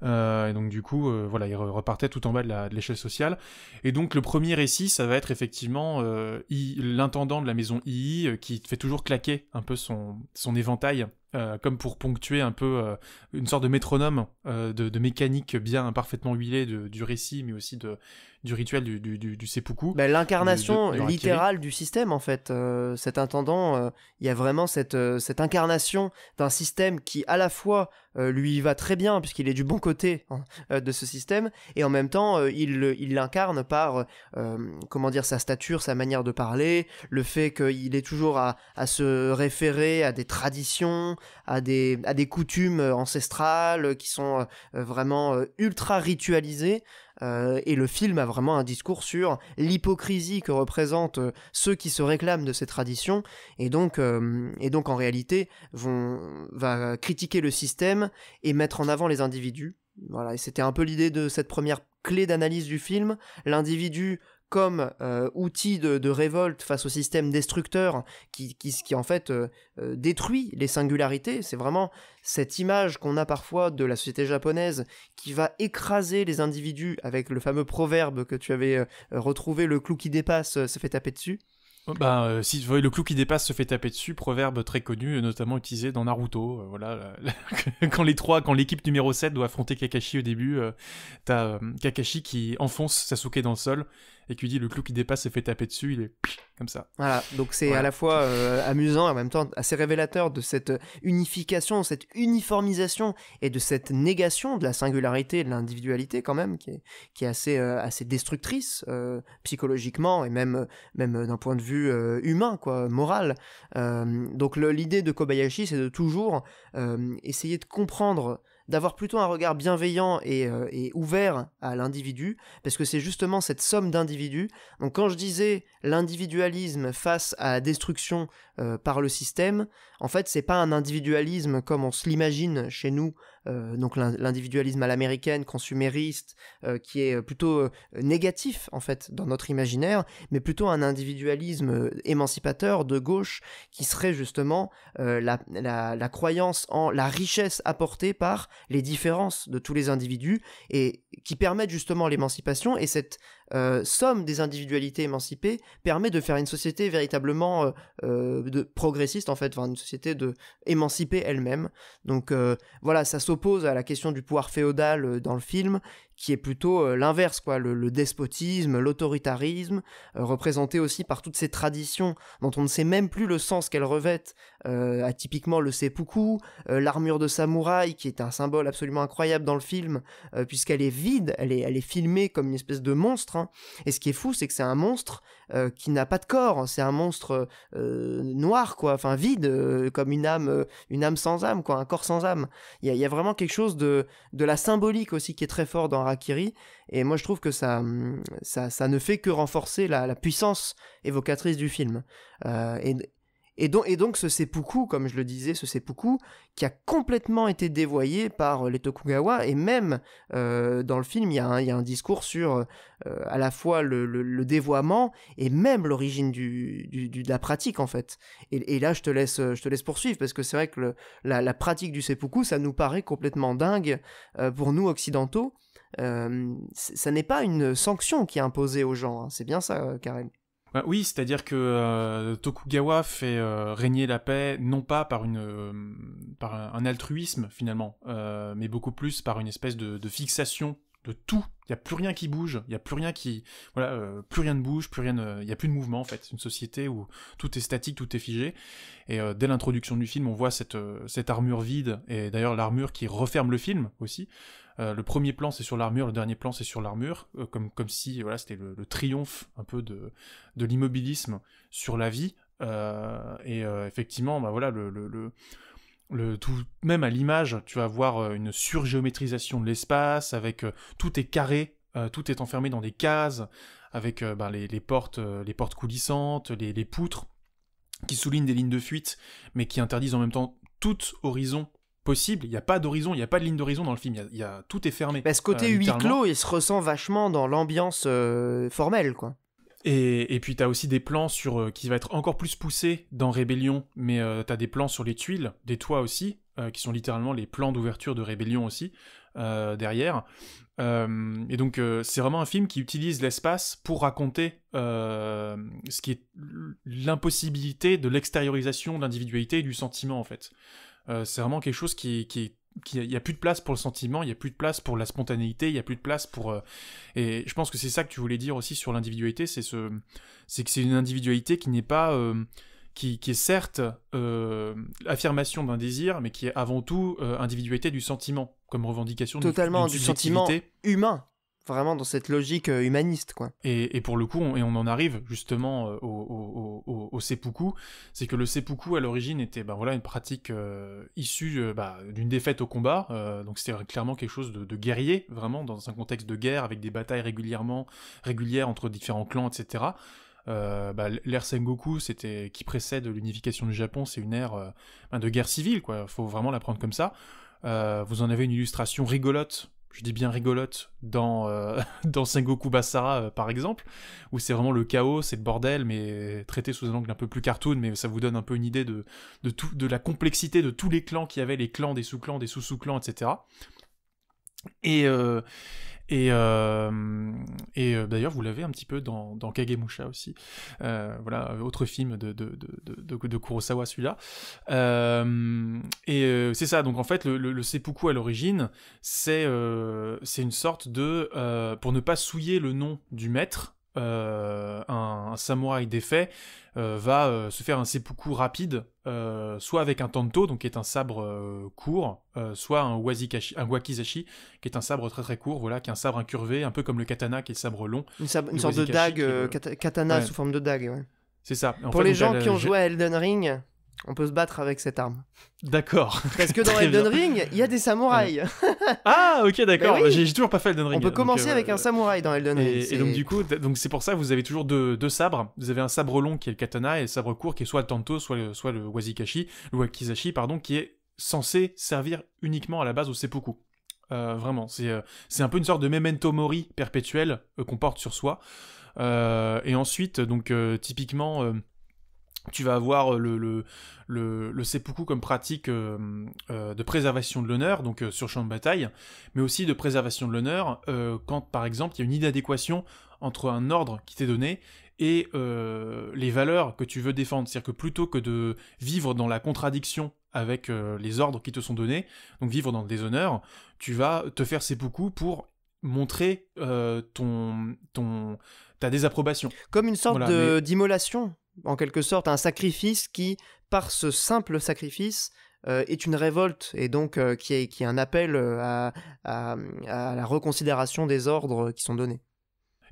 Et donc du coup, ils repartaient tout en bas de l'échelle sociale. Et donc le premier récit, ça va être effectivement l'intendant de la maison Ii qui fait toujours claquer un peu son éventail, comme pour ponctuer un peu une sorte de métronome de mécanique bien parfaitement huilée du récit, mais aussi du rituel du seppuku. L'incarnation littérale du système, en fait. Cet intendant, il y a vraiment cette incarnation d'un système qui, à la fois, lui va très bien, puisqu'il est du bon côté de ce système, et en même temps, il l'incarne par sa stature, sa manière de parler, le fait qu'il est toujours à se référer à des traditions, à des coutumes ancestrales qui sont vraiment ultra ritualisées. Et le film a vraiment un discours sur l'hypocrisie que représentent ceux qui se réclament de ces traditions, et donc en réalité va critiquer le système et mettre en avant les individus. Voilà, et c'était un peu l'idée de cette première clé d'analyse du film, l'individu comme outil de révolte face au système destructeur qui en fait détruit les singularités. C'est vraiment cette image qu'on a parfois de la société japonaise qui va écraser les individus avec le fameux proverbe que tu avais retrouvé, le clou qui dépasse se fait taper dessus. Si le clou qui dépasse se fait taper dessus, proverbe très connu, notamment utilisé dans Naruto. Quand l'équipe numéro 7 doit affronter Kakashi au début, t'as Kakashi qui enfonce Sasuke dans le sol et qui dit le clou qui dépasse se fait taper dessus, il est comme ça. Voilà, donc c'est à la fois amusant et en même temps assez révélateur de cette unification, cette uniformisation et de cette négation de la singularité et de l'individualité quand même, qui est assez destructrice psychologiquement et même d'un point de vue humain, quoi, moral. Donc l'idée de Kobayashi, c'est de toujours essayer de comprendre, d'avoir plutôt un regard bienveillant et ouvert à l'individu, parce que c'est justement cette somme d'individus. Donc quand je disais l'individualisme face à la destruction par le système, en fait c'est pas un individualisme comme on se l'imagine chez nous, donc l'individualisme à l'américaine, consumériste, qui est plutôt négatif en fait dans notre imaginaire, mais plutôt un individualisme émancipateur de gauche qui serait justement la croyance en la richesse apportée par les différences de tous les individus et qui permettent justement l'émancipation, et cette somme des individualités émancipées permet de faire une société véritablement progressiste en fait, enfin une société émancipée elle-même. Donc voilà, ça s'oppose à la question du pouvoir féodal dans le film, qui est plutôt l'inverse, quoi, le despotisme, l'autoritarisme, représenté aussi par toutes ces traditions dont on ne sait même plus le sens qu'elles revêtent, typiquement le seppuku, l'armure de samouraï, qui est un symbole absolument incroyable dans le film, puisqu'elle est vide, elle est filmée comme une espèce de monstre, hein. Et ce qui est fou, c'est que c'est un monstre qui n'a pas de corps, c'est un monstre noir, quoi, enfin vide, comme une âme sans âme, quoi, un corps sans âme. Il y a vraiment quelque chose de la symbolique aussi qui est très fort dans Harakiri, et moi je trouve que ça ne fait que renforcer la puissance évocatrice du film. Et donc ce seppuku, comme je le disais, ce seppuku qui a complètement été dévoyé par les Tokugawa, et même dans le film il y a un discours sur à la fois le dévoiement et même l'origine de la pratique en fait. Et là je te laisse poursuivre, parce que c'est vrai que la pratique du seppuku, ça nous paraît complètement dingue pour nous occidentaux. Ça n'est pas une sanction qui est imposée aux gens, hein. C'est bien ça, Karen. Oui, c'est-à-dire que Tokugawa fait régner la paix non pas par un altruisme finalement, mais beaucoup plus par une espèce de fixation de tout. Il n'y a plus rien qui bouge, il n'y a plus rien qui... plus rien ne bouge, il n'y a plus de mouvement en fait. C'est une société où tout est statique, tout est figé. Et dès l'introduction du film, on voit cette armure vide, et d'ailleurs l'armure qui referme le film aussi. Le premier plan c'est sur l'armure, le dernier plan c'est sur l'armure, comme si c'était le triomphe un peu de l'immobilisme sur la vie. Effectivement, tout, même à l'image, tu vas voir une surgéométrisation de l'espace, avec tout est carré, tout est enfermé dans des cases, avec les portes coulissantes, les poutres qui soulignent des lignes de fuite, mais qui interdisent en même temps tout horizon possible. Il n'y a pas d'horizon, il n'y a pas de ligne d'horizon dans le film, tout est fermé. Ce côté huis clos, il se ressent vachement dans l'ambiance formelle, quoi. Et puis t'as aussi des plans qui va être encore plus poussé dans Rébellion, mais t'as des plans sur les tuiles, des toits aussi, qui sont littéralement les plans d'ouverture de Rébellion aussi, derrière. Et donc c'est vraiment un film qui utilise l'espace pour raconter ce qui est l'impossibilité de l'extériorisation de l'individualité et du sentiment en fait. C'est vraiment quelque chose il n'y a plus de place pour le sentiment, il n'y a plus de place pour la spontanéité, il n'y a plus de place pour... Et je pense que c'est ça que tu voulais dire aussi sur l'individualité, c'est que c'est une individualité qui n'est pas... qui est certes affirmation d'un désir, mais qui est avant tout individualité du sentiment, comme revendication totalement d'une du sentiment humain, vraiment dans cette logique humaniste, quoi. Et pour le coup, on en arrive justement au seppuku. C'est que le seppuku à l'origine était une pratique issue d'une défaite au combat, donc c'était clairement quelque chose de guerrier, vraiment dans un contexte de guerre avec des batailles régulières entre différents clans, etc. L'ère Sengoku, qui précède l'unification du Japon, c'est une ère de guerre civile, quoi. Faut vraiment la prendre comme ça. Vous en avez une illustration rigolote je dis bien rigolote, dans Sengoku Basara, par exemple, où c'est vraiment le chaos, c'est le bordel, mais traité sous un angle un peu plus cartoon, mais ça vous donne un peu une idée de la complexité de tous les clans qu'il y avait, les clans, des sous-clans, des sous-sous-clans, etc. D'ailleurs, vous l'avez un petit peu dans Kagemusha aussi. Voilà, autre film de Kurosawa, celui-là. C'est ça, donc en fait, le seppuku à l'origine, c'est une sorte de... pour ne pas souiller le nom du maître, un samouraï défait va se faire un seppuku rapide, soit avec un tanto, donc qui est un sabre court, soit un wakizashi, qui est un sabre très très court, voilà, qui est un sabre incurvé, un peu comme le katana, qui est le sabre long. Une sorte de dague, katana sous forme de dague, ouais. C'est ça. Pour les gens qui ont joué à Elden Ring, on peut se battre avec cette arme. D'accord. Parce que dans Elden Ring, il y a des samouraïs. Ah, ok, d'accord. Oui. J'ai toujours pas fait Elden Ring. On peut commencer avec un samouraï dans Elden Ring. Et donc du coup, c'est pour ça que vous avez toujours deux sabres. Vous avez un sabre long qui est le katana et le sabre court qui est soit le tanto, soit le wakizashi, pardon, qui est censé servir uniquement à la base au seppuku. Vraiment, c'est un peu une sorte de memento mori perpétuel qu'on porte sur soi. Et ensuite, donc typiquement, tu vas avoir le seppuku comme pratique de préservation de l'honneur, donc sur champ de bataille, mais aussi de préservation de l'honneur quand, par exemple, il y a une inadéquation entre un ordre qui t'est donné et les valeurs que tu veux défendre. C'est-à-dire que plutôt que de vivre dans la contradiction avec les ordres qui te sont donnés, donc vivre dans le déshonneur, tu vas te faire seppuku pour montrer ta désapprobation. Comme une sorte d'immolation, en quelque sorte, un sacrifice qui, par ce simple sacrifice, est une révolte, et donc qui est un appel à la reconsidération des ordres qui sont donnés.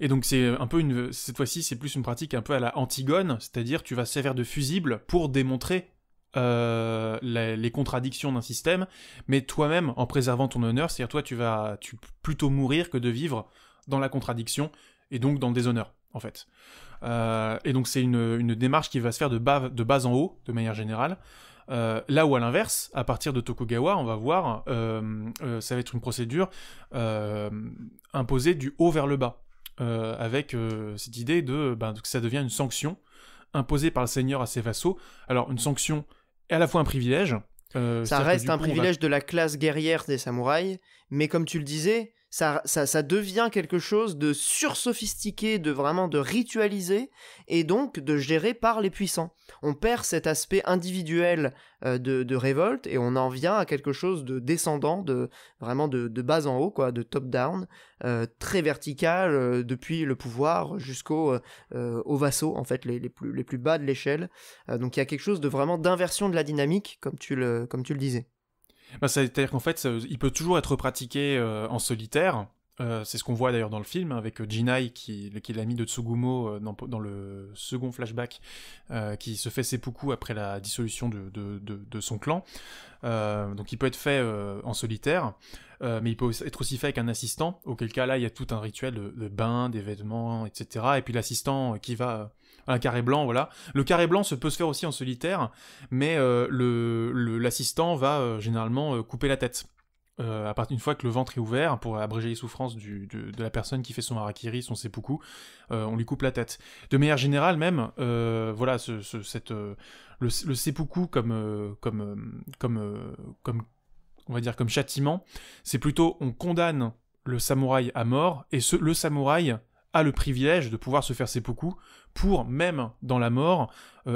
Et donc c'est un peu cette fois-ci, c'est plus une pratique un peu à la Antigone, c'est-à-dire tu vas servir de fusible pour démontrer les contradictions d'un système, mais toi-même, en préservant ton honneur, c'est-à-dire toi, tu plutôt mourir que de vivre dans la contradiction, et donc dans le déshonneur, en fait. Et donc c'est une démarche qui va se faire de bas en haut, de manière générale. Là où à l'inverse, à partir de Tokugawa, on va voir, ça va être une procédure imposée du haut vers le bas, avec cette idée que ça devient une sanction imposée par le seigneur à ses vassaux. Alors une sanction est à la fois un privilège. Ça reste un privilège de la classe guerrière des samouraïs, mais comme tu le disais, ça devient quelque chose de sursophistiqué, de ritualisé, et donc de géré par les puissants. On perd cet aspect individuel de révolte, et on en vient à quelque chose de descendant, vraiment de bas en haut, quoi, de top-down, très vertical, depuis le pouvoir jusqu'aux vassaux, en fait, les plus bas de l'échelle. Donc il y a quelque chose de vraiment d'inversion de la dynamique, comme tu le disais. C'est-à-dire qu'en fait, il peut toujours être pratiqué en solitaire. C'est ce qu'on voit d'ailleurs dans le film, avec Jinai, qui est l'ami de Tsugumo dans le second flashback, qui se fait seppuku après la dissolution de son clan. Donc il peut être fait en solitaire, mais il peut être aussi fait avec un assistant, auquel cas là, il y a tout un rituel de bain, des vêtements, etc. Et puis l'assistant qui va... un carré blanc, voilà. Le carré blanc peut se faire aussi en solitaire, mais l'assistant va généralement couper la tête. À partir d'une fois que le ventre est ouvert, pour abréger les souffrances de la personne qui fait son harakiri, son seppuku, on lui coupe la tête. De manière générale même, voilà, le seppuku comme on va dire comme châtiment, c'est plutôt on condamne le samouraï à mort, et le samouraï a le privilège de pouvoir se faire seppuku pour, même dans la mort,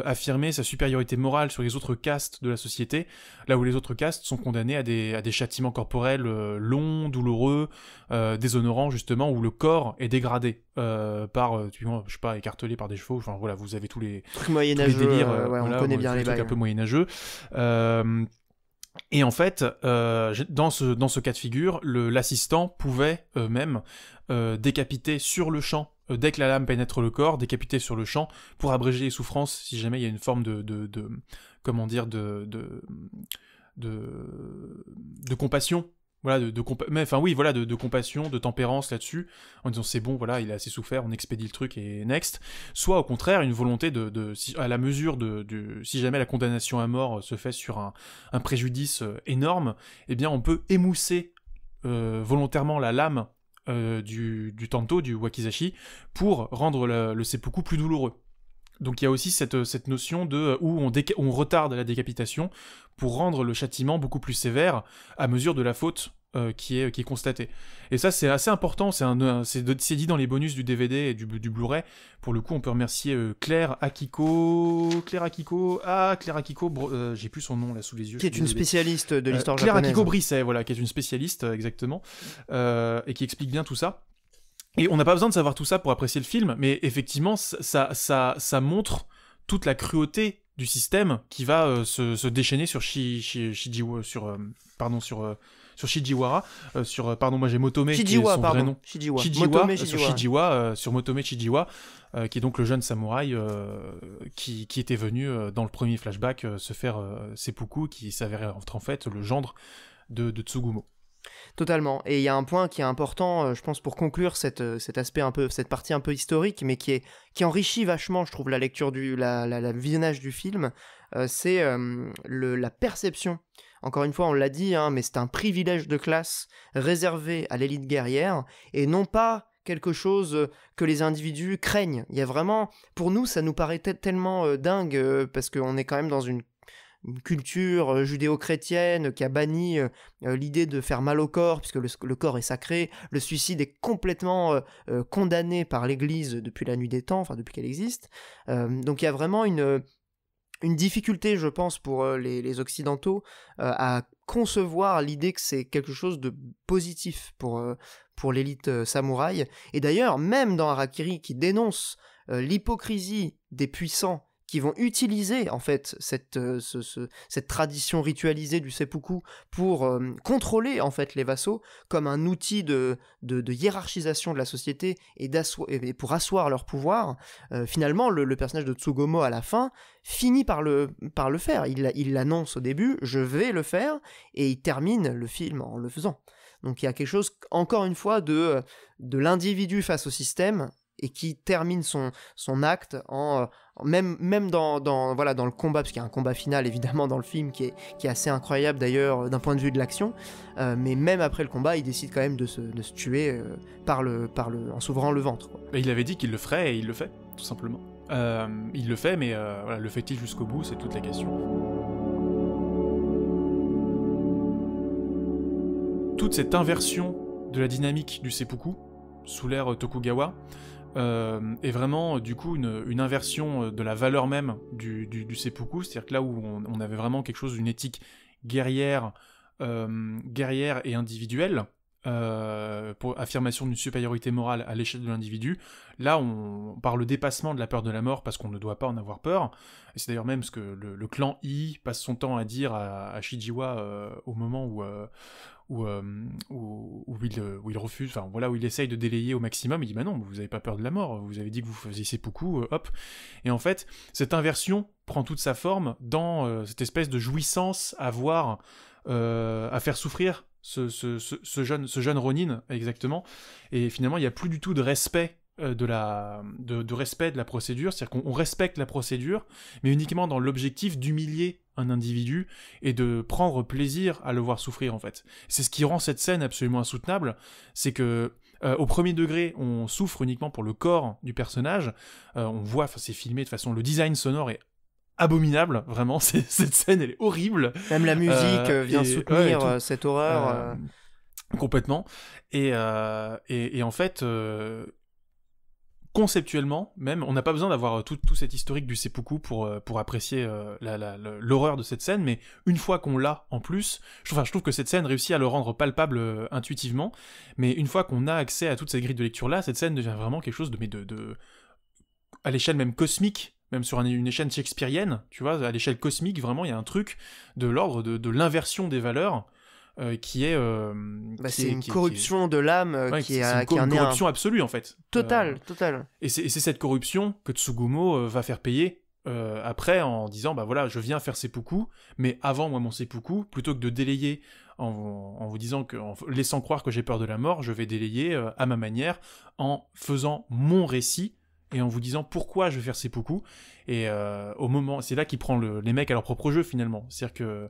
affirmer sa supériorité morale sur les autres castes de la société, là où les autres castes sont condamnés à des châtiments corporels longs, douloureux, déshonorants justement, où le corps est dégradé par, je sais pas, écartelé par des chevaux, enfin voilà, vous avez tous les délires, on connaît bien les bails. Un peu moyenâgeux. Et en fait, dans ce cas de figure, l'assistant pouvait même décapiter sur le champ, dès que la lame pénètre le corps, décapiter sur le champ pour abréger les souffrances si jamais il y a une forme de compassion. Voilà, de compassion, de tempérance là-dessus, en disant c'est bon, voilà, il a assez souffert, on expédie le truc et next. Soit au contraire, une volonté à la mesure si jamais la condamnation à mort se fait sur un préjudice énorme, eh bien on peut émousser volontairement la lame du tanto, du wakizashi, pour rendre le seppuku plus douloureux. Donc il y a aussi cette notion de où on retarde la décapitation pour rendre le châtiment beaucoup plus sévère à mesure de la faute qui est constatée. Et ça c'est assez important, c'est dit dans les bonus du DVD et du Blu-ray. Pour le coup on peut remercier Claire Akiko, j'ai plus son nom là sous les yeux. Qui est une spécialiste de l'histoire Claire japonaise. Akiko Brisset, voilà, qui est une spécialiste exactement, et qui explique bien tout ça. Et on n'a pas besoin de savoir tout ça pour apprécier le film, mais effectivement, ça montre toute la cruauté du système qui va se déchaîner sur Shijiwara, moi j'ai Motome, Shijiwa, qui est son vrai nom. Motome Sur Shijiwa. Shijiwa, sur Motome Shijiwa, qui est donc le jeune samouraï qui était venu dans le premier flashback se faire seppuku, qui s'avérait en fait le gendre de Tsugumo. Totalement. Et il y a un point qui est important, je pense, pour conclure cet aspect cette partie un peu historique, mais qui enrichit vachement, je trouve, la lecture la visionnage du film, c'est la perception. Encore une fois, on l'a dit, hein, mais c'est un privilège de classe réservé à l'élite guerrière, et non pas quelque chose que les individus craignent. Il y a vraiment, pour nous, ça nous paraît tellement dingue, parce qu'on est quand même dans une culture judéo-chrétienne qui a banni l'idée de faire mal au corps, puisque le corps est sacré. Le suicide est complètement condamné par l'Église depuis la nuit des temps, enfin depuis qu'elle existe. Donc il y a vraiment une difficulté, je pense, pour les Occidentaux à concevoir l'idée que c'est quelque chose de positif pour l'élite samouraï. Et d'ailleurs, même dans Harakiri, qui dénonce l'hypocrisie des puissants qui vont utiliser en fait cette tradition ritualisée du seppuku pour contrôler en fait les vassaux comme un outil de hiérarchisation de la société et pour asseoir leur pouvoir. Finalement, le personnage de Tsugumo à la fin finit par le faire. Il l'annonce au début, je vais le faire, et il termine le film en le faisant. Donc il y a quelque chose, encore une fois, de l'individu face au système, et qui termine son acte même dans le combat, parce qu'il y a un combat final évidemment dans le film qui est assez incroyable d'ailleurs d'un point de vue de l'action, mais même après le combat il décide quand même de se tuer en s'ouvrant le ventre, quoi. Et il avait dit qu'il le ferait, et il le fait, tout simplement. Il le fait, mais voilà, le fait-il jusqu'au bout, c'est toute la question. Toute cette inversion de la dynamique du seppuku sous l'ère Tokugawa est vraiment du coup une inversion de la valeur même du seppuku, c'est-à-dire que là où on avait vraiment quelque chose d'une éthique guerrière et individuelle, pour affirmation d'une supériorité morale à l'échelle de l'individu, là par le dépassement de la peur de la mort, parce qu'on ne doit pas en avoir peur, et c'est d'ailleurs même ce que le clan I passe son temps à dire à Shijiwa au moment où il refuse, enfin voilà, où il essaye de délayer au maximum. Il dit bah non, vous avez pas peur de la mort, vous avez dit que vous faisiez seppuku, hop. Et en fait, cette inversion prend toute sa forme dans cette espèce de jouissance à voir, à faire souffrir ce jeune Ronin, exactement. Et finalement, il n'y a plus du tout de respect de respect de la procédure, c'est-à-dire qu'on respecte la procédure, mais uniquement dans l'objectif d'humilier un individu et de prendre plaisir à le voir souffrir, en fait. C'est ce qui rend cette scène absolument insoutenable, c'est que au premier degré, on souffre uniquement pour le corps du personnage, on voit, enfin c'est filmé de façon, le design sonore est abominable, vraiment, cette scène elle est horrible. Même la musique vient soutenir cette horreur. Complètement. Et en fait, conceptuellement, même, on n'a pas besoin d'avoir tout cet historique du seppuku pour apprécier l'horreur de cette scène, mais une fois qu'on l'a en plus, je trouve que cette scène réussit à le rendre palpable intuitivement, mais une fois qu'on a accès à toute cette grille de lecture-là, cette scène devient vraiment quelque chose de à l'échelle même cosmique, même sur une échelle shakespearienne, tu vois, à l'échelle cosmique, vraiment, il y a un truc de l'ordre de l'inversion des valeurs, qui est... c'est une corruption de l'âme qui est une corruption absolue, en fait. Total. Et c'est cette corruption que Tsugumo va faire payer après, en disant, bah voilà, je viens faire seppuku, mais avant, moi, mon seppuku, plutôt que de délayer en vous disant en laissant croire que j'ai peur de la mort, je vais délayer à ma manière, en faisant mon récit, et en vous disant pourquoi je vais faire seppuku. Et au moment, c'est là qu'il prend les mecs à leur propre jeu finalement. C'est-à-dire que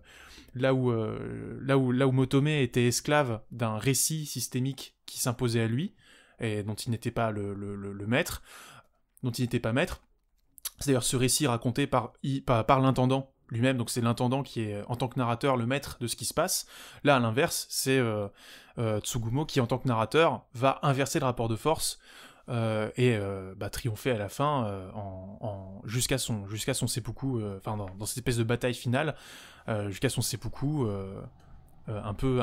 là où Motome était esclave d'un récit systémique qui s'imposait à lui et dont il n'était pas le maître, dont il n'était pas maître. C'est d'ailleurs ce récit raconté par l'intendant lui-même, donc c'est l'intendant qui est en tant que narrateur le maître de ce qui se passe. Là, à l'inverse, c'est Tsugumo qui, en tant que narrateur, va inverser le rapport de force et triompher à la fin jusqu'à son seppuku, dans cette espèce de bataille finale, jusqu'à son seppuku un peu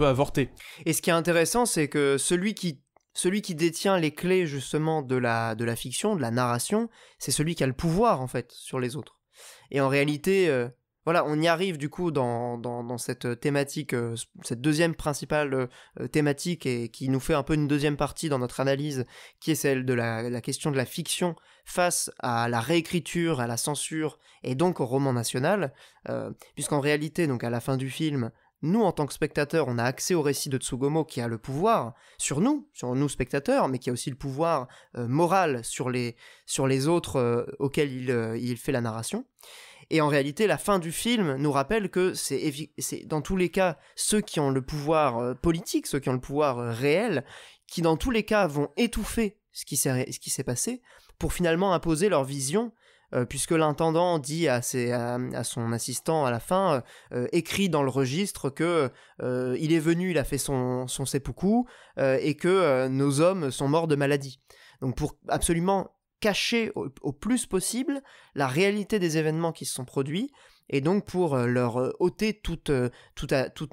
avorté. Et ce qui est intéressant, c'est que celui qui détient les clés justement de la fiction, de la narration, c'est celui qui a le pouvoir en fait sur les autres. Et en réalité, voilà, on y arrive du coup dans cette thématique, cette deuxième principale thématique et qui nous fait un peu une deuxième partie dans notre analyse, qui est celle de la question de la fiction face à la réécriture, à la censure et donc au roman national, puisqu'en réalité, donc à la fin du film, nous, en tant que spectateurs, on a accès au récit de Tsugumo qui a le pouvoir sur nous spectateurs, mais qui a aussi le pouvoir moral sur les autres auxquels il fait la narration. Et en réalité, la fin du film nous rappelle que c'est dans tous les cas ceux qui ont le pouvoir politique, ceux qui ont le pouvoir réel, qui dans tous les cas vont étouffer ce qui s'est passé pour finalement imposer leur vision. Puisque l'intendant dit à son assistant à la fin, écrit dans le registre que il est venu, il a fait son seppuku, et que nos hommes sont morts de maladie. Donc pour absolument cacher au plus possible la réalité des événements qui se sont produits, et donc pour leur ôter toute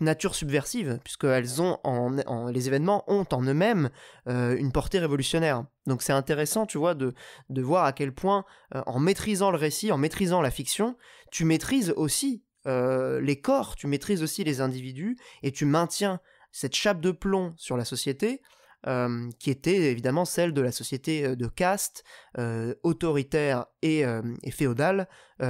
nature subversive, puisque les événements ont en eux-mêmes une portée révolutionnaire. Donc c'est intéressant, tu vois, de voir à quel point, en maîtrisant le récit, en maîtrisant la fiction, tu maîtrises aussi les corps, tu maîtrises aussi les individus, et tu maintiens cette chape de plomb sur la société, qui était évidemment celle de la société de caste, autoritaire et féodale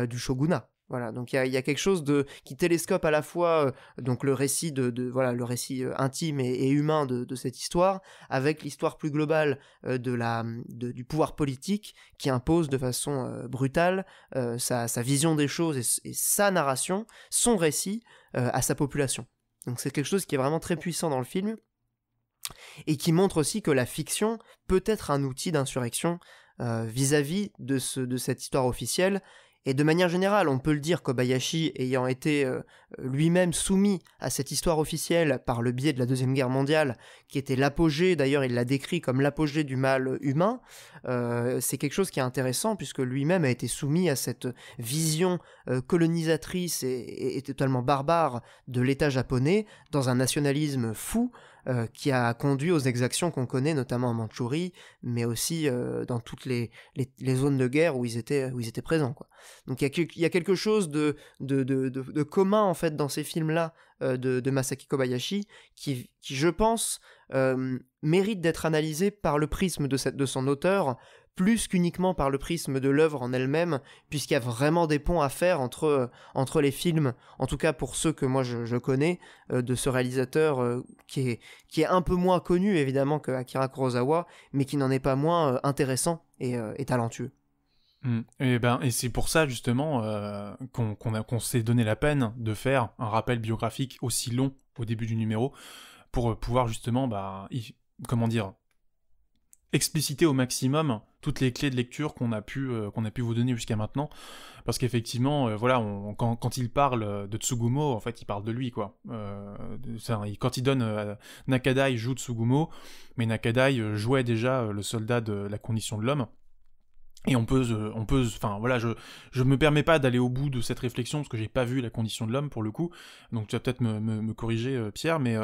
du shogunat. Voilà, donc il y a quelque chose qui télescope à la fois donc le récit le récit intime et humain de cette histoire, avec l'histoire plus globale du pouvoir politique qui impose de façon brutale sa vision des choses et sa narration, son récit à sa population. Donc c'est quelque chose qui est vraiment très puissant dans le film et qui montre aussi que la fiction peut être un outil d'insurrection vis-à-vis de cette histoire officielle. Et de manière générale, on peut le dire, Kobayashi ayant été lui-même soumis à cette histoire officielle par le biais de la Deuxième Guerre mondiale, qui était l'apogée, d'ailleurs il l'a décrit comme l'apogée du mal humain, c'est quelque chose qui est intéressant puisque lui-même a été soumis à cette vision colonisatrice et totalement barbare de l'État japonais dans un nationalisme fou, qui a conduit aux exactions qu'on connaît, notamment en Mandchourie, mais aussi dans toutes les zones de guerre où ils étaient présents, quoi. Donc il y a quelque chose de commun en fait dans ces films-là de Masaki Kobayashi qui je pense mérite d'être analysé par le prisme de son auteur, plus qu'uniquement par le prisme de l'œuvre en elle-même, puisqu'il y a vraiment des ponts à faire entre les films, en tout cas pour ceux que moi je connais, de ce réalisateur qui est un peu moins connu évidemment que Akira Kurosawa, mais qui n'en est pas moins intéressant et talentueux. Et c'est pour ça justement qu'on s'est donné la peine de faire un rappel biographique aussi long au début du numéro, pour pouvoir justement expliciter au maximum toutes les clés de lecture qu'on a pu vous donner jusqu'à maintenant, parce qu'effectivement quand il parle de Tsugumo, en fait il parle de lui, quoi. Quand il donne Nakadai joue Tsugumo, mais Nakadai jouait déjà le soldat de la condition de l'homme. Et je me permets pas d'aller au bout de cette réflexion parce que j'ai pas vu la condition de l'homme pour le coup, donc tu vas peut-être me corriger, Pierre, mais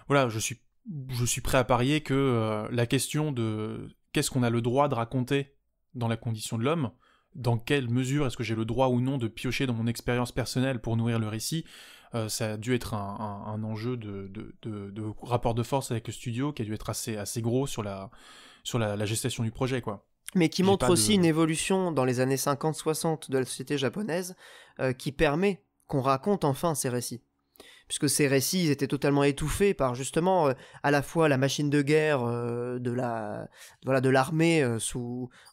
je suis prêt à parier que la question de qu'est-ce qu'on a le droit de raconter dans la condition de l'homme, dans quelle mesure est-ce que j'ai le droit ou non de piocher dans mon expérience personnelle pour nourrir le récit, ça a dû être un enjeu de rapport de force avec le studio qui a dû être assez gros sur la gestation du projet, quoi. Mais qui montre aussi une évolution dans les années 50-60 de la société japonaise qui permet qu'on raconte enfin ces récits. puisque ces récits ils étaient totalement étouffés par justement à la fois la machine de guerre de l'armée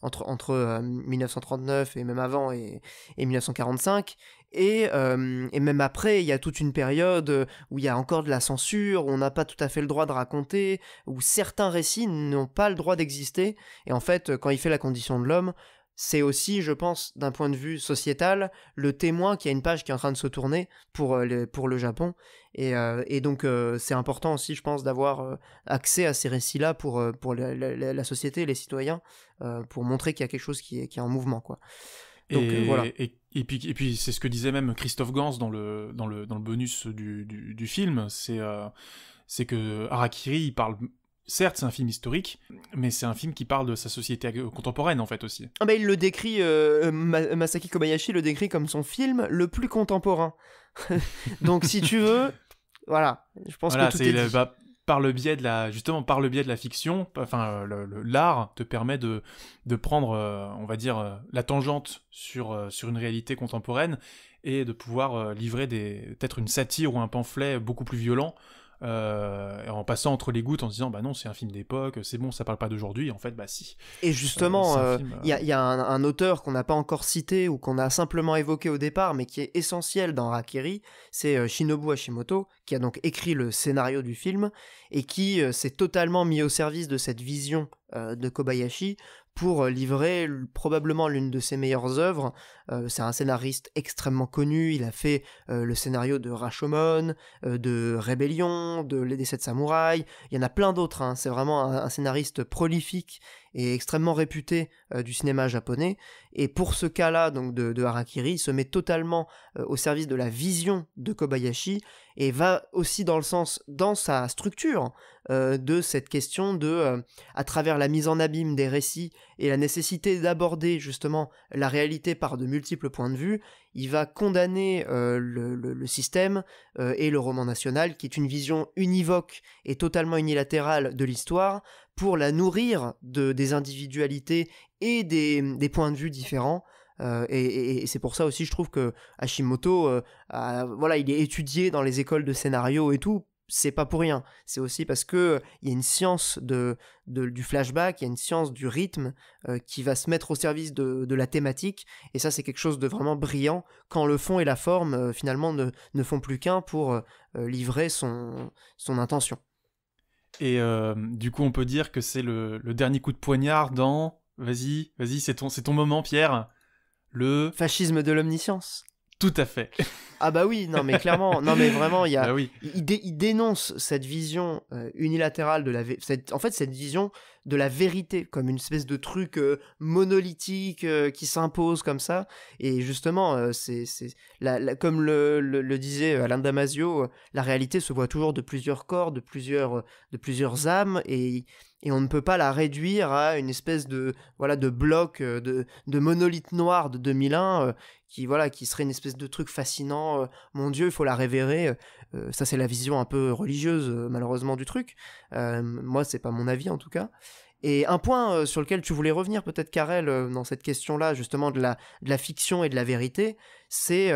entre 1939 et même avant et 1945. Et même après, il y a toute une période où il y a encore de la censure, où on n'a pas tout à fait le droit de raconter, où certains récits n'ont pas le droit d'exister. Et en fait, quand il fait La condition de l'homme, c'est aussi, je pense, d'un point de vue sociétal, le témoin qu'il y a une page qui est en train de se tourner pour le Japon. Et donc, c'est important aussi, je pense, d'avoir accès à ces récits-là pour la société et les citoyens, pour montrer qu'il y a quelque chose qui est en mouvement, quoi. Donc, voilà. Et puis c'est ce que disait même Christophe Gans dans le bonus du film, c'est que Harakiri, il parle... Certes, c'est un film historique, mais c'est un film qui parle de sa société contemporaine, en fait, aussi. Ah bah, il le décrit, Masaki Kobayashi le décrit comme son film le plus contemporain. Donc, si tu veux, voilà, je pense que tout est dit. Par le biais de la fiction, enfin, l'art te permet de prendre, on va dire, la tangente sur une réalité contemporaine et de pouvoir livrer peut-être une satire ou un pamphlet beaucoup plus violent, en passant entre les gouttes en se disant bah non, c'est un film d'époque, c'est bon, ça parle pas d'aujourd'hui. En fait, bah si. Et justement, il y a un auteur qu'on n'a pas encore cité ou qu'on a simplement évoqué au départ, mais qui est essentiel dans Harakiri, c'est Shinobu Hashimoto, qui a donc écrit le scénario du film et qui s'est totalement mis au service de cette vision de Kobayashi pour livrer probablement l'une de ses meilleures œuvres. C'est un scénariste extrêmement connu, il a fait le scénario de Rashomon, de Rébellion, des 7 samouraïs, il y en a plein d'autres, hein. C'est vraiment un scénariste prolifique et extrêmement réputé du cinéma japonais, et pour ce cas-là donc de Harakiri, il se met totalement au service de la vision de Kobayashi, et va aussi dans sa structure de cette question de, à travers la mise en abîme des récits et la nécessité d'aborder justement la réalité par de multiples points de vue, il va condamner le système et le roman national, qui est une vision univoque et totalement unilatérale de l'histoire, pour la nourrir des individualités et des points de vue différents. Et c'est pour ça aussi, je trouve que Hashimoto, voilà, il est étudié dans les écoles de scénario et tout. C'est pas pour rien. C'est aussi parce que il y a une science du flashback, il y a une science du rythme qui va se mettre au service de la thématique. Et ça, c'est quelque chose de vraiment brillant quand le fond et la forme finalement ne font plus qu'un pour livrer son intention. Et du coup, on peut dire que c'est le dernier coup de poignard dans... Vas-y, c'est ton moment, Pierre. Le fascisme de l'omniscience. Tout à fait. Ah bah oui, non mais clairement, non mais vraiment, bah oui. il dénonce cette vision unilatérale cette vision de la vérité comme une espèce de truc monolithique qui s'impose comme ça. Et justement, comme le disait Alain Damasio, la réalité se voit toujours de plusieurs corps, de plusieurs âmes, et on ne peut pas la réduire à une espèce de bloc, de monolithe noir de 2001 qui serait une espèce de truc fascinant. Mon Dieu, il faut la révérer. Ça, c'est la vision un peu religieuse, malheureusement, du truc. Moi, c'est pas mon avis, en tout cas. Et un point sur lequel tu voulais revenir, peut-être, Karel, dans cette question-là, justement, de la fiction et de la vérité, c'est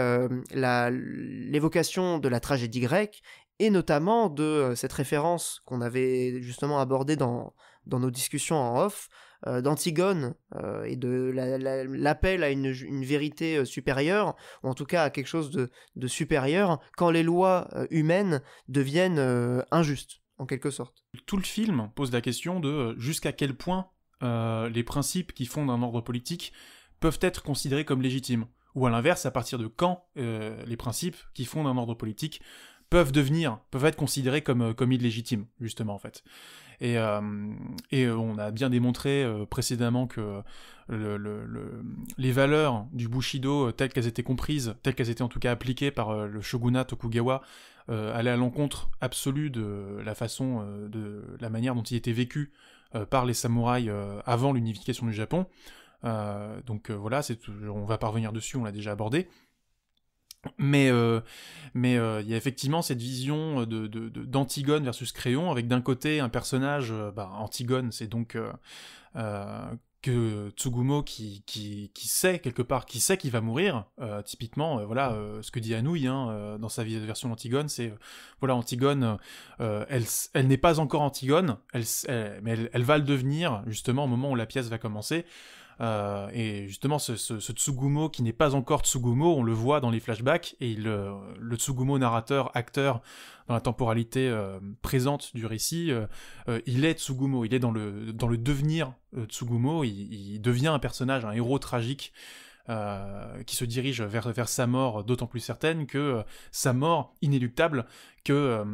l'évocation de la tragédie grecque, et notamment de cette référence qu'on avait justement abordée dans nos discussions en off, d'Antigone, et de l'appel à une vérité supérieure, ou en tout cas à quelque chose de supérieur, quand les lois humaines deviennent injustes, en quelque sorte. Tout le film pose la question de jusqu'à quel point les principes qui fondent un ordre politique peuvent être considérés comme légitimes, ou à l'inverse, à partir de quand les principes qui fondent un ordre politique peuvent être considérés comme illégitimes, justement, en fait. Et on a bien démontré précédemment que les valeurs du Bushido, telles qu'elles étaient comprises, telles qu'elles étaient en tout cas appliquées par le shogunat Tokugawa, allaient à l'encontre absolue de la façon, de la manière dont il était vécu par les samouraïs avant l'unification du Japon. Donc voilà, on va pas revenir dessus, on l'a déjà abordé. Mais il y a effectivement cette vision d'Antigone versus Créon, avec d'un côté un personnage, Antigone, c'est donc que Tsugumo qui sait quelque part, qui sait qu'il va mourir, typiquement, ce que dit Anouilh dans sa version d'Antigone, c'est voilà, Antigone, elle n'est pas encore Antigone, mais elle va le devenir justement au moment où la pièce va commencer. Et justement, ce Tsugumo qui n'est pas encore Tsugumo, on le voit dans les flashbacks, et le Tsugumo narrateur, acteur, dans la temporalité présente du récit, il est Tsugumo, il est dans le devenir Tsugumo, il devient un personnage, un héros tragique, qui se dirige vers sa mort d'autant plus certaine que sa mort inéluctable, que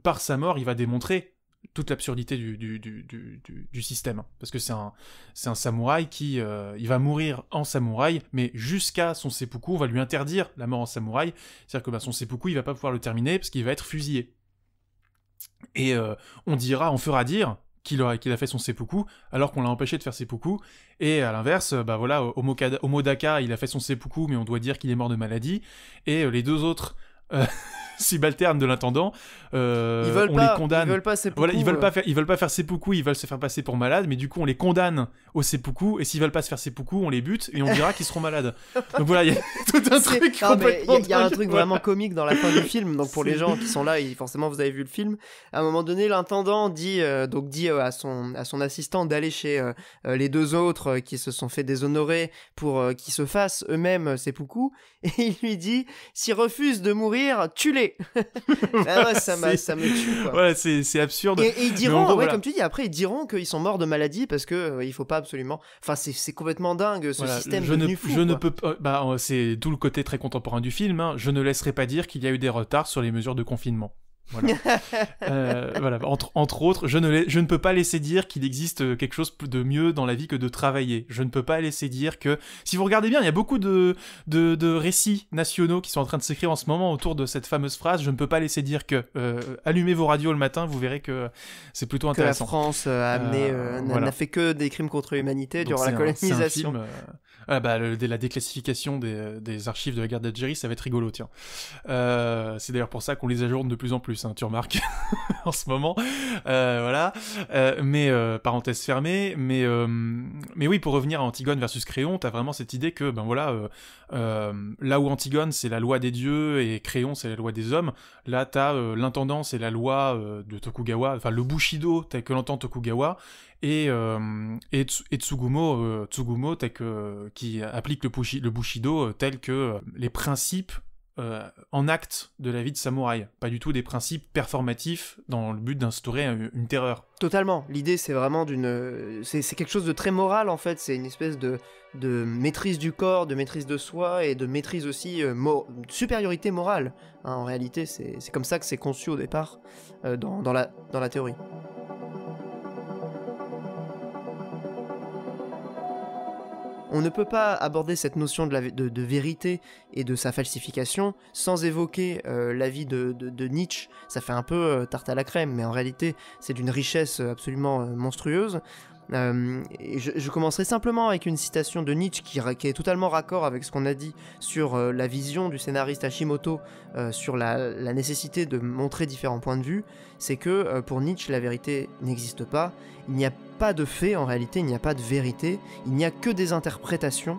par sa mort, il va démontrer toute l'absurdité du système, parce que c'est un samouraï qui il va mourir en samouraï, mais jusqu'à son seppuku, on va lui interdire la mort en samouraï, c'est-à-dire que son seppuku, il va pas pouvoir le terminer parce qu'il va être fusillé. Et on fera dire qu'il a fait son seppuku, alors qu'on l'a empêché de faire seppuku, et à l'inverse, Omodaka, il a fait son seppuku, mais on doit dire qu'il est mort de maladie, et les deux autres subalternes de l'intendant, les condamne. Ils veulent pas seppuku. Voilà, ils veulent pas faire seppuku, ils veulent se faire passer pour malades, mais du coup on les condamne au seppuku, et s'ils veulent pas se faire seppuku, on les bute et on dira qu'ils seront malades. Donc voilà, il y a tout un truc complètement. Il y a un truc vraiment comique dans la fin du film. Donc pour les gens qui sont là, forcément vous avez vu le film. À un moment donné, l'intendant dit à son assistant d'aller chez les deux autres qui se sont fait déshonorer pour qu'ils se fassent eux-mêmes seppuku, et il lui dit: s'ils refusent de mourir, tue-les. Ah ouais, ça me tue, quoi. Voilà, c'est absurde. Et ils diront, comme tu dis, après ils diront qu'ils sont morts de maladie parce que il faut pas absolument. Enfin, c'est complètement dingue ce système devenu fou. Ne peux pas. C'est tout le côté très contemporain du film. Je ne laisserai pas dire qu'il y a eu des retards sur les mesures de confinement. Voilà. Voilà. Entre autres, je ne peux pas laisser dire qu'il existe quelque chose de mieux dans la vie que de travailler. Je ne peux pas laisser dire que, si vous regardez bien, il y a beaucoup de récits nationaux qui sont en train de s'écrire en ce moment autour de cette fameuse phrase. Je ne peux pas laisser dire que allumez vos radios le matin, vous verrez que c'est plutôt intéressant. Que la France n'a fait que des crimes contre l'humanité durant la colonisation. C'est un film, la déclassification des archives de la guerre d'Algérie, ça va être rigolo, tiens. C'est d'ailleurs pour ça qu'on les ajourne de plus en plus, tu remarques, en ce moment. Voilà. Mais parenthèse fermée. Mais oui, pour revenir à Antigone versus Créon, t'as vraiment cette idée que, là où Antigone, c'est la loi des dieux, et Créon, c'est la loi des hommes, là, t'as l'intendant, c'est la loi de Tokugawa, enfin, le Bushido, tel que l'entend Tokugawa, et Tsugumo, qui applique le Bushido tel que les principes en acte de la vie de samouraï, pas du tout des principes performatifs dans le but d'instaurer une terreur. Totalement, l'idée c'est vraiment c'est quelque chose de très moral en fait, c'est une espèce de maîtrise du corps, de maîtrise de soi et de maîtrise aussi supériorité morale, en réalité c'est comme ça que c'est conçu au départ dans la théorie. On ne peut pas aborder cette notion de vérité et de sa falsification sans évoquer la vie de Nietzsche. Ça fait un peu tarte à la crème, mais en réalité, c'est d'une richesse absolument monstrueuse. Et je commencerai simplement avec une citation de Nietzsche qui est totalement raccord avec ce qu'on a dit sur la vision du scénariste Hashimoto sur la nécessité de montrer différents points de vue. C'est que pour Nietzsche, la vérité n'existe pas. Il n'y a pas de fait, en réalité, il n'y a pas de vérité. Il n'y a que des interprétations.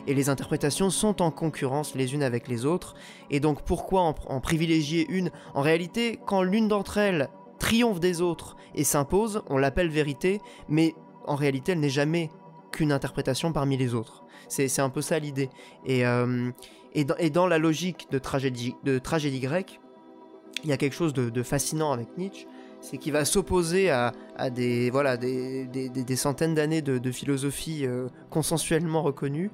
Et les interprétations sont en concurrence les unes avec les autres. Et donc pourquoi en privilégier une ? En réalité, quand l'une d'entre elles triomphe des autres et s'impose, on l'appelle vérité, mais en réalité, elle n'est jamais qu'une interprétation parmi les autres. C'est un peu ça l'idée. Et dans la logique de tragédie grecque, il y a quelque chose de fascinant avec Nietzsche, c'est qu'il va s'opposer à des centaines d'années de philosophie consensuellement reconnue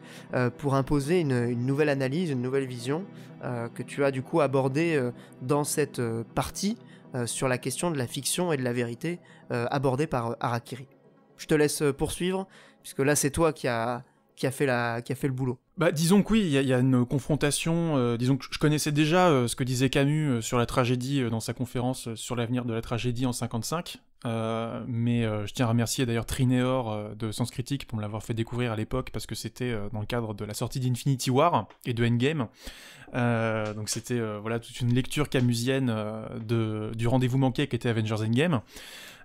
pour imposer une nouvelle analyse, une nouvelle vision que tu as du coup abordée dans cette partie sur la question de la fiction et de la vérité abordée par Harakiri. Je te laisse poursuivre, puisque là c'est toi qui a fait le boulot. Disons que oui, il y a une confrontation, disons que je connaissais déjà ce que disait Camus sur la tragédie dans sa conférence sur l'avenir de la tragédie en 55, mais je tiens à remercier d'ailleurs Trinéor de Sens Critique pour me l'avoir fait découvrir à l'époque, parce que c'était dans le cadre de la sortie d'Infinity War et de Endgame. Donc c'était voilà, toute une lecture camusienne du rendez-vous manqué qui était Avengers Endgame.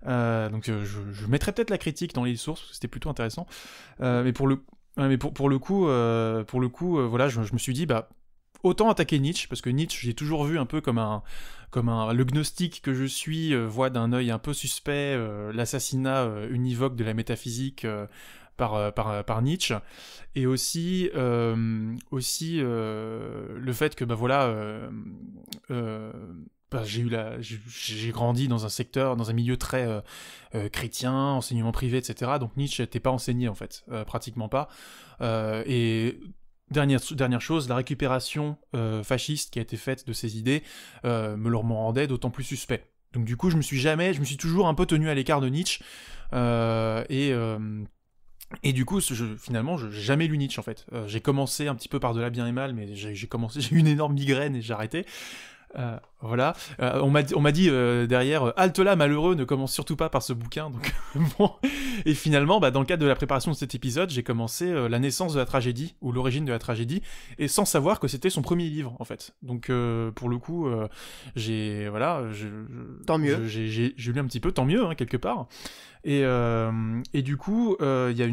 Donc je mettrai peut-être la critique dans les sources, parce que c'était plutôt intéressant. Mais pour le coup, voilà, je me suis dit, bah, autant attaquer Nietzsche, parce que Nietzsche, j'ai toujours vu un peu comme le gnostique que je suis, voit d'un œil un peu suspect l'assassinat univoque de la métaphysique par Nietzsche, et aussi le fait que, bah voilà, j'ai grandi dans un secteur, dans un milieu très chrétien, enseignement privé, etc. Donc Nietzsche n'était pas enseigné, en fait, pratiquement pas. Et dernière chose, la récupération fasciste qui a été faite de ces idées me le rendait d'autant plus suspect. Donc du coup, je me suis toujours un peu tenu à l'écart de Nietzsche, et du coup, finalement, j'ai jamais lu Nietzsche, en fait. J'ai commencé un petit peu par De la bien et mal, mais j'ai eu une énorme migraine et j'ai arrêté. Voilà. On m'a dit derrière, halte là, malheureux, ne commence surtout pas par ce bouquin. Donc bon. Et finalement, bah, dans le cadre de la préparation de cet épisode, j'ai commencé La naissance de la tragédie, ou L'origine de la tragédie, et sans savoir que c'était son premier livre, en fait. Donc pour le coup, Tant mieux. J'ai lu un petit peu, tant mieux, hein, quelque part. Et du coup, il y a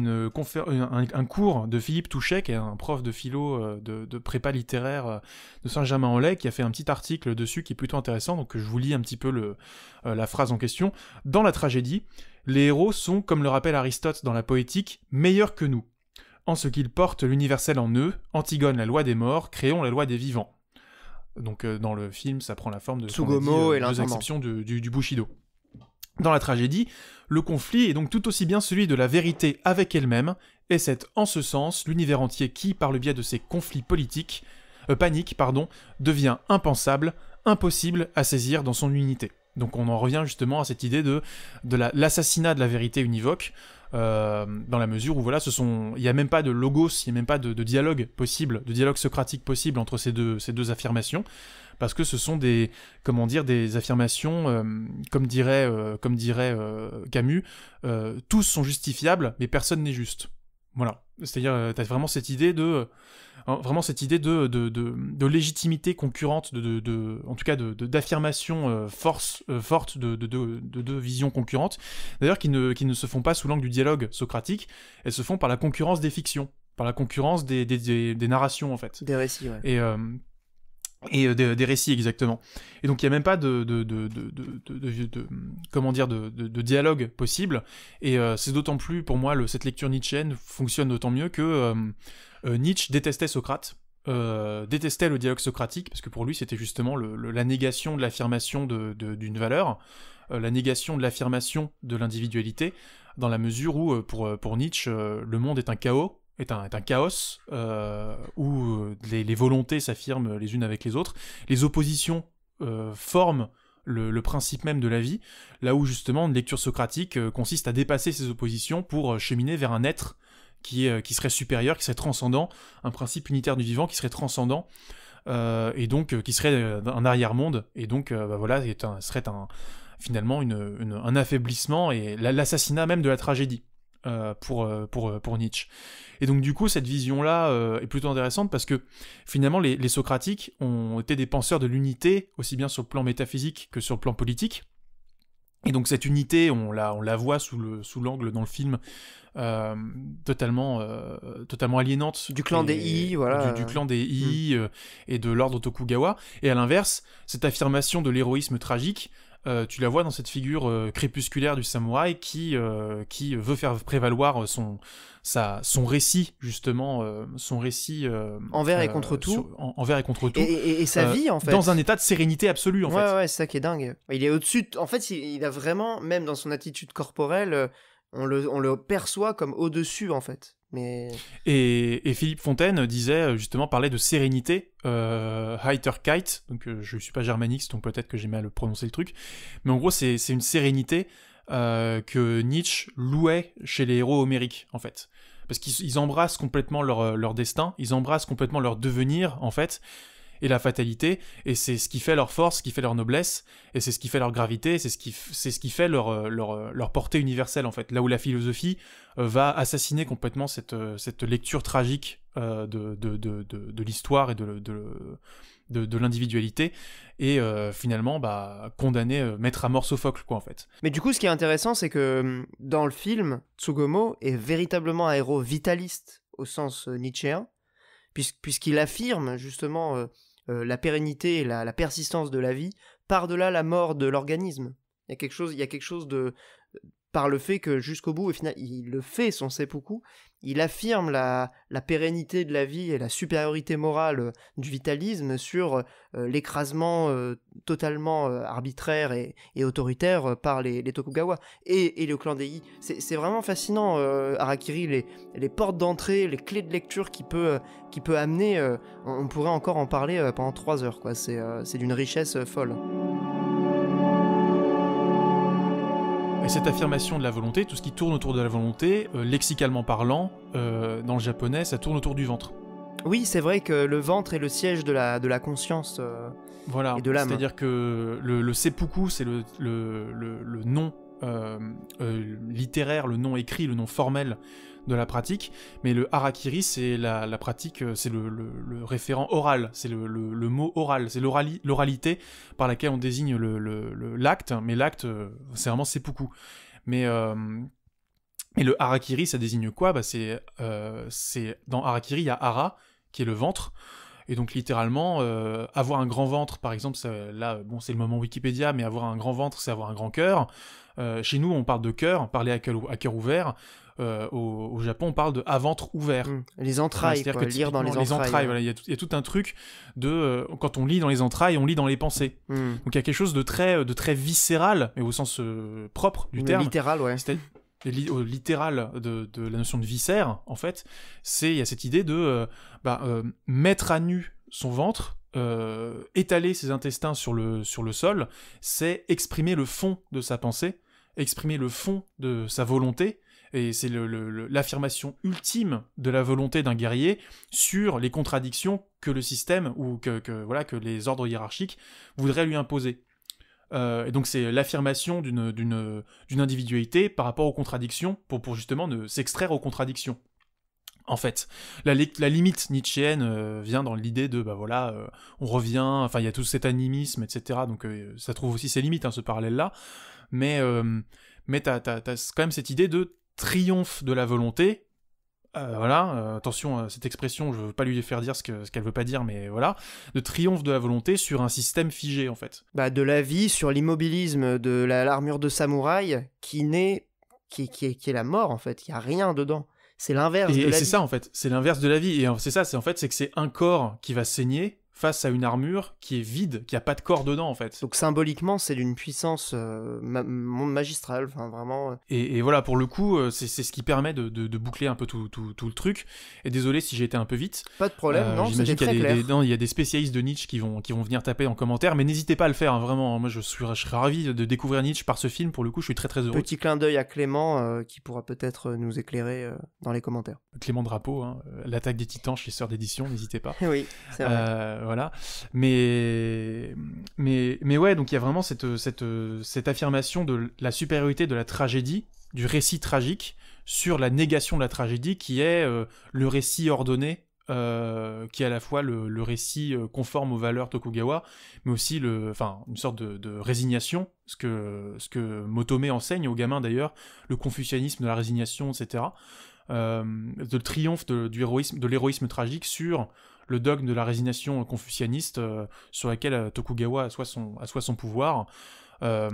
un cours de Philippe Touchet, qui est un prof de philo de prépa littéraire de Saint-Germain-en-Laye, qui a fait un petit article dessus qui est plutôt intéressant, donc je vous lis un petit peu la phrase en question. Dans la tragédie, les héros sont, comme le rappelle Aristote dans la Poétique, meilleurs que nous, en ce qu'ils portent l'universel en eux. Antigone, la loi des morts, Créon, la loi des vivants. Donc dans le film, ça prend la forme de Tsugomo et deux l'intendant. exceptions du Bushido. Dans la tragédie, le conflit est donc tout aussi bien celui de la vérité avec elle-même, et c'est en ce sens l'univers entier qui, par le biais de ses conflits paniques, devient impensable, impossible à saisir dans son unité. Donc on en revient justement à cette idée de l'assassinat de la vérité univoque, dans la mesure où voilà, il n'y a même pas de logos, il n'y a même pas de dialogue possible, de dialogue socratique possible entre ces deux affirmations, parce que ce sont des affirmations, comme dirait Camus, tous sont justifiables, mais personne n'est juste. Voilà, c'est-à-dire t'as vraiment cette idée de légitimité concurrente, en tout cas d'affirmation forte de deux visions concurrentes, d'ailleurs qui ne se font pas sous l'angle du dialogue socratique, elles se font par la concurrence des fictions, par la concurrence des narrations, en fait. Des récits, ouais. Et des récits, exactement. Et donc il n'y a même pas de dialogue possible, et c'est d'autant plus, pour moi, cette lecture nietzschéenne fonctionne d'autant mieux que Nietzsche détestait Socrate, détestait le dialogue socratique, parce que pour lui c'était justement la négation de l'affirmation d'une valeur, la négation de l'affirmation de l'individualité, dans la mesure où, pour Nietzsche, le monde est un chaos, est un chaos où les volontés s'affirment les unes avec les autres, les oppositions forment le principe même de la vie, là où justement une lecture socratique consiste à dépasser ces oppositions pour cheminer vers un être qui serait supérieur, qui serait transcendant, un principe unitaire du vivant qui serait transcendant, et donc qui serait un arrière-monde, et donc voilà, serait finalement un affaiblissement et l'assassinat même de la tragédie. Pour Nietzsche. Et donc du coup cette vision-là est plutôt intéressante, parce que finalement les socratiques ont été des penseurs de l'unité, aussi bien sur le plan métaphysique que sur le plan politique. Et donc cette unité, on la voit sous l'angle dans le film totalement aliénante. Du clan des I, voilà. Du clan des I et de l'ordre Tokugawa. Et à l'inverse, cette affirmation de l'héroïsme tragique, tu la vois dans cette figure crépusculaire du samouraï qui veut faire prévaloir son récit, justement, envers et contre tout. Envers et contre tout. Et sa vie, en fait. Dans un état de sérénité absolue, en fait. Ouais, c'est ça qui est dingue. Il est au-dessus. En fait, il a vraiment, même dans son attitude corporelle, on le perçoit comme au-dessus, en fait. Mais... Et Philippe Fontaine parlait de sérénité, Heiterkeit, donc je suis pas germaniste, donc peut-être que j'ai mal prononcé le truc, mais en gros c'est une sérénité que Nietzsche louait chez les héros homériques, en fait. Parce qu'ils embrassent complètement leur destin, ils embrassent complètement leur devenir, en fait, et la fatalité, et c'est ce qui fait leur force, ce qui fait leur noblesse, et c'est ce qui fait leur gravité, c'est ce qui fait leur portée universelle en fait. Là où la philosophie va assassiner complètement cette lecture tragique de l'histoire et de l'individualité, et finalement condamner, mettre à mort Sophocle quoi en fait. Mais du coup, ce qui est intéressant, c'est que dans le film, Tsugomo est véritablement un héros vitaliste au sens nietzschéen, puisqu'il affirme justement la pérennité et la persistance de la vie par-delà la mort de l'organisme. Il y a quelque chose de... Par le fait que jusqu'au bout, au final, il le fait, son seppuku, il affirme la pérennité de la vie et la supériorité morale du vitalisme sur l'écrasement totalement arbitraire et autoritaire par les Tokugawa et le clan Dei. C'est vraiment fascinant, Harakiri, les portes d'entrée, les clés de lecture qui peut amener, on pourrait encore en parler pendant 3 heures, quoi. C'est d'une richesse folle. Et cette affirmation de la volonté, tout ce qui tourne autour de la volonté, lexicalement parlant, dans le japonais, ça tourne autour du ventre. Oui, c'est vrai que le ventre est le siège de la conscience voilà. Et de l'âme. C'est-à-dire que le seppuku, c'est le nom littéraire, le nom écrit, le nom formel de la pratique, mais le harakiri, c'est la pratique, c'est le référent oral, c'est le mot oral, c'est l'oralité par laquelle on désigne l'acte, mais l'acte, c'est vraiment seppuku. Mais le harakiri, ça désigne quoi ? C'est dans harakiri, il y a hara, qui est le ventre, et donc littéralement, avoir un grand ventre, par exemple, là, bon, c'est le moment Wikipédia, mais avoir un grand ventre, c'est avoir un grand cœur. Chez nous, on parle de cœur, parler à cœur ouvert. Au Japon, on parle de à ventre ouvert. Les entrailles, quoi, lire dans les entrailles. Voilà, il y a tout un truc de quand on lit dans les entrailles, on lit dans les pensées. Donc il y a quelque chose de très viscéral, mais au sens propre du terme. Littéral, ouais. Littéral de la notion de viscère, en fait, il y a cette idée de mettre à nu son ventre, étaler ses intestins sur le sol, c'est exprimer le fond de sa pensée, exprimer le fond de sa volonté, et c'est l'affirmation ultime de la volonté d'un guerrier sur les contradictions que le système ou que les ordres hiérarchiques voudraient lui imposer. Et donc c'est l'affirmation d'une individualité par rapport aux contradictions pour justement s'extraire aux contradictions. En fait, la limite nietzschéenne vient dans l'idée de on revient, enfin il y a tout cet animisme, etc. Donc ça trouve aussi ses limites, ce parallèle-là. Mais t'as quand même cette idée de triomphe de la volonté. Attention à cette expression, je veux pas lui faire dire ce qu'elle veut pas dire, mais voilà, de triomphe de la volonté sur un système figé en fait. De la vie sur l'immobilisme de l'armure de samouraï qui est la mort en fait, il y a rien dedans. C'est l'inverse de la vie. Et c'est ça en fait, c'est l'inverse de la vie, et c'est ça, c'est que c'est un corps qui va saigner face à une armure qui est vide, qui a pas de corps dedans en fait. Donc symboliquement, c'est d'une puissance magistrale, enfin vraiment. Et voilà, pour le coup, c'est ce qui permet de boucler un peu tout le truc. Et désolé si j'ai été un peu vite. Pas de problème, non, c'était très clair. Il y a des spécialistes de Nietzsche qui vont venir taper en commentaire, mais n'hésitez pas à le faire, vraiment. Moi, je serais ravi de découvrir Nietzsche par ce film. Pour le coup, je suis très très heureux. Petit clin d'œil à Clément qui pourra peut-être nous éclairer dans les commentaires. Clément Drapeau, l'attaque des Titans chez Sœurs d'édition, n'hésitez pas. Oui, c'est vrai. Voilà, mais ouais, donc il y a vraiment cette affirmation de la supériorité de la tragédie, du récit tragique, sur la négation de la tragédie, qui est le récit ordonné, qui est à la fois le récit conforme aux valeurs Tokugawa, mais aussi une sorte de résignation, ce que Motome enseigne aux gamins d'ailleurs, le confucianisme de la résignation, etc. De triomphe de l'héroïsme tragique sur le dogme de la résignation confucianiste, sur laquelle Tokugawa assoit son pouvoir.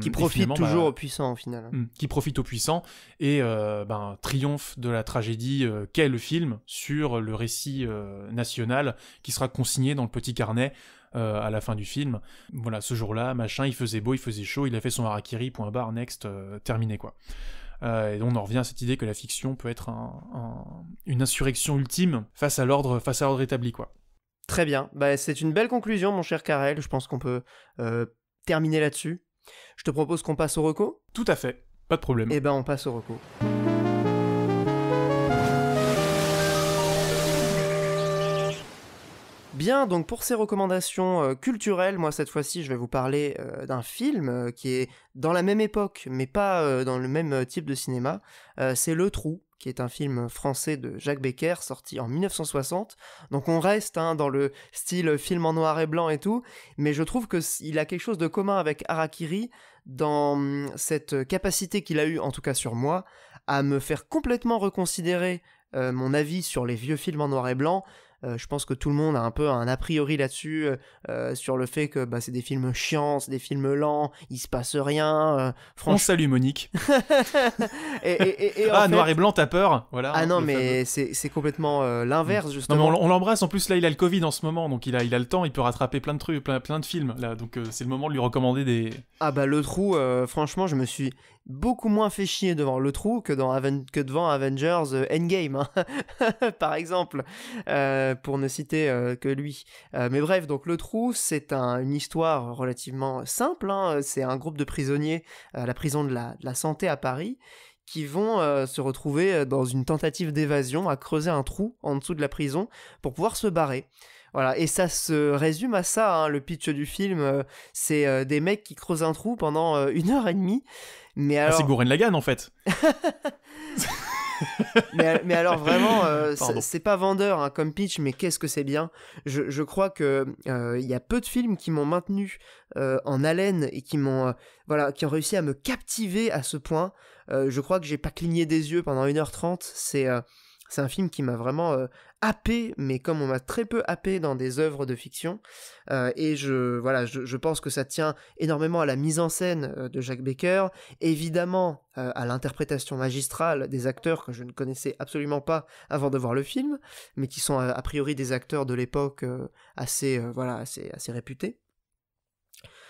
Qui profite toujours aux puissants au final. Qui profite aux puissants, et triomphe de la tragédie qu'est le film sur le récit national qui sera consigné dans le petit carnet à la fin du film. Voilà, ce jour-là, il faisait beau, il faisait chaud, il a fait son harakiri, point barre, next, terminé quoi. Et donc on en revient à cette idée que la fiction peut être une insurrection ultime face à l'ordre établi quoi. Très bien, c'est une belle conclusion mon cher Karel, je pense qu'on peut terminer là-dessus. Je te propose qu'on passe au reco. Tout à fait, pas de problème. Eh ben on passe au reco. Bien, donc pour ces recommandations culturelles, moi cette fois-ci je vais vous parler d'un film qui est dans la même époque, mais pas dans le même type de cinéma. C'est Le Trou, qui est un film français de Jacques Becker, sorti en 1960. Donc on reste dans le style film en noir et blanc et tout, mais je trouve qu'il a quelque chose de commun avec Harakiri dans cette capacité qu'il a eue, en tout cas sur moi, à me faire complètement reconsidérer mon avis sur les vieux films en noir et blanc. Je pense que tout le monde a un peu un a priori là-dessus, sur le fait que c'est des films chiants, c'est des films lents, il se passe rien. On salue Monique. et en fait... noir et blann, t'as peur, voilà. Ah non, mais c'est complètement l'inverse, justement. Non, mais on l'embrasse, en plus là il a le Covid en ce moment, donc il a le temps, il peut rattraper plein de trucs, plein de films, là, donc c'est le moment de lui recommander des... Ah Le Trou, franchement, je me suis beaucoup moins fait chier devant Le Trou que devant Avengers Endgame, hein. Par exemple, pour ne citer que lui. Mais bref, donc Le Trou, c'est une histoire relativement simple, hein. C'est un groupe de prisonniers à la prison de la Santé à Paris qui vont se retrouver dans une tentative d'évasion, à creuser un trou en dessous de la prison pour pouvoir se barrer. Voilà, et ça se résume à ça, hein, le pitch du film, c'est des mecs qui creusent un trou pendant 1h30. Mais alors... c'est Gurren Lagann en fait. mais alors vraiment, c'est pas vendeur hein, comme pitch, mais qu'est-ce que c'est bien. Je crois que y a peu de films qui m'ont maintenu en haleine et qui ont réussi à me captiver à ce point. Je crois que j'ai pas cligné des yeux pendant 1h30. C'est un film qui m'a vraiment happé, mais comme on m'a très peu happé dans des œuvres de fiction. Et je pense que ça tient énormément à la mise en scène de Jacques Becker, évidemment à l'interprétation magistrale des acteurs que je ne connaissais absolument pas avant de voir le film, mais qui sont a priori des acteurs de l'époque assez réputés.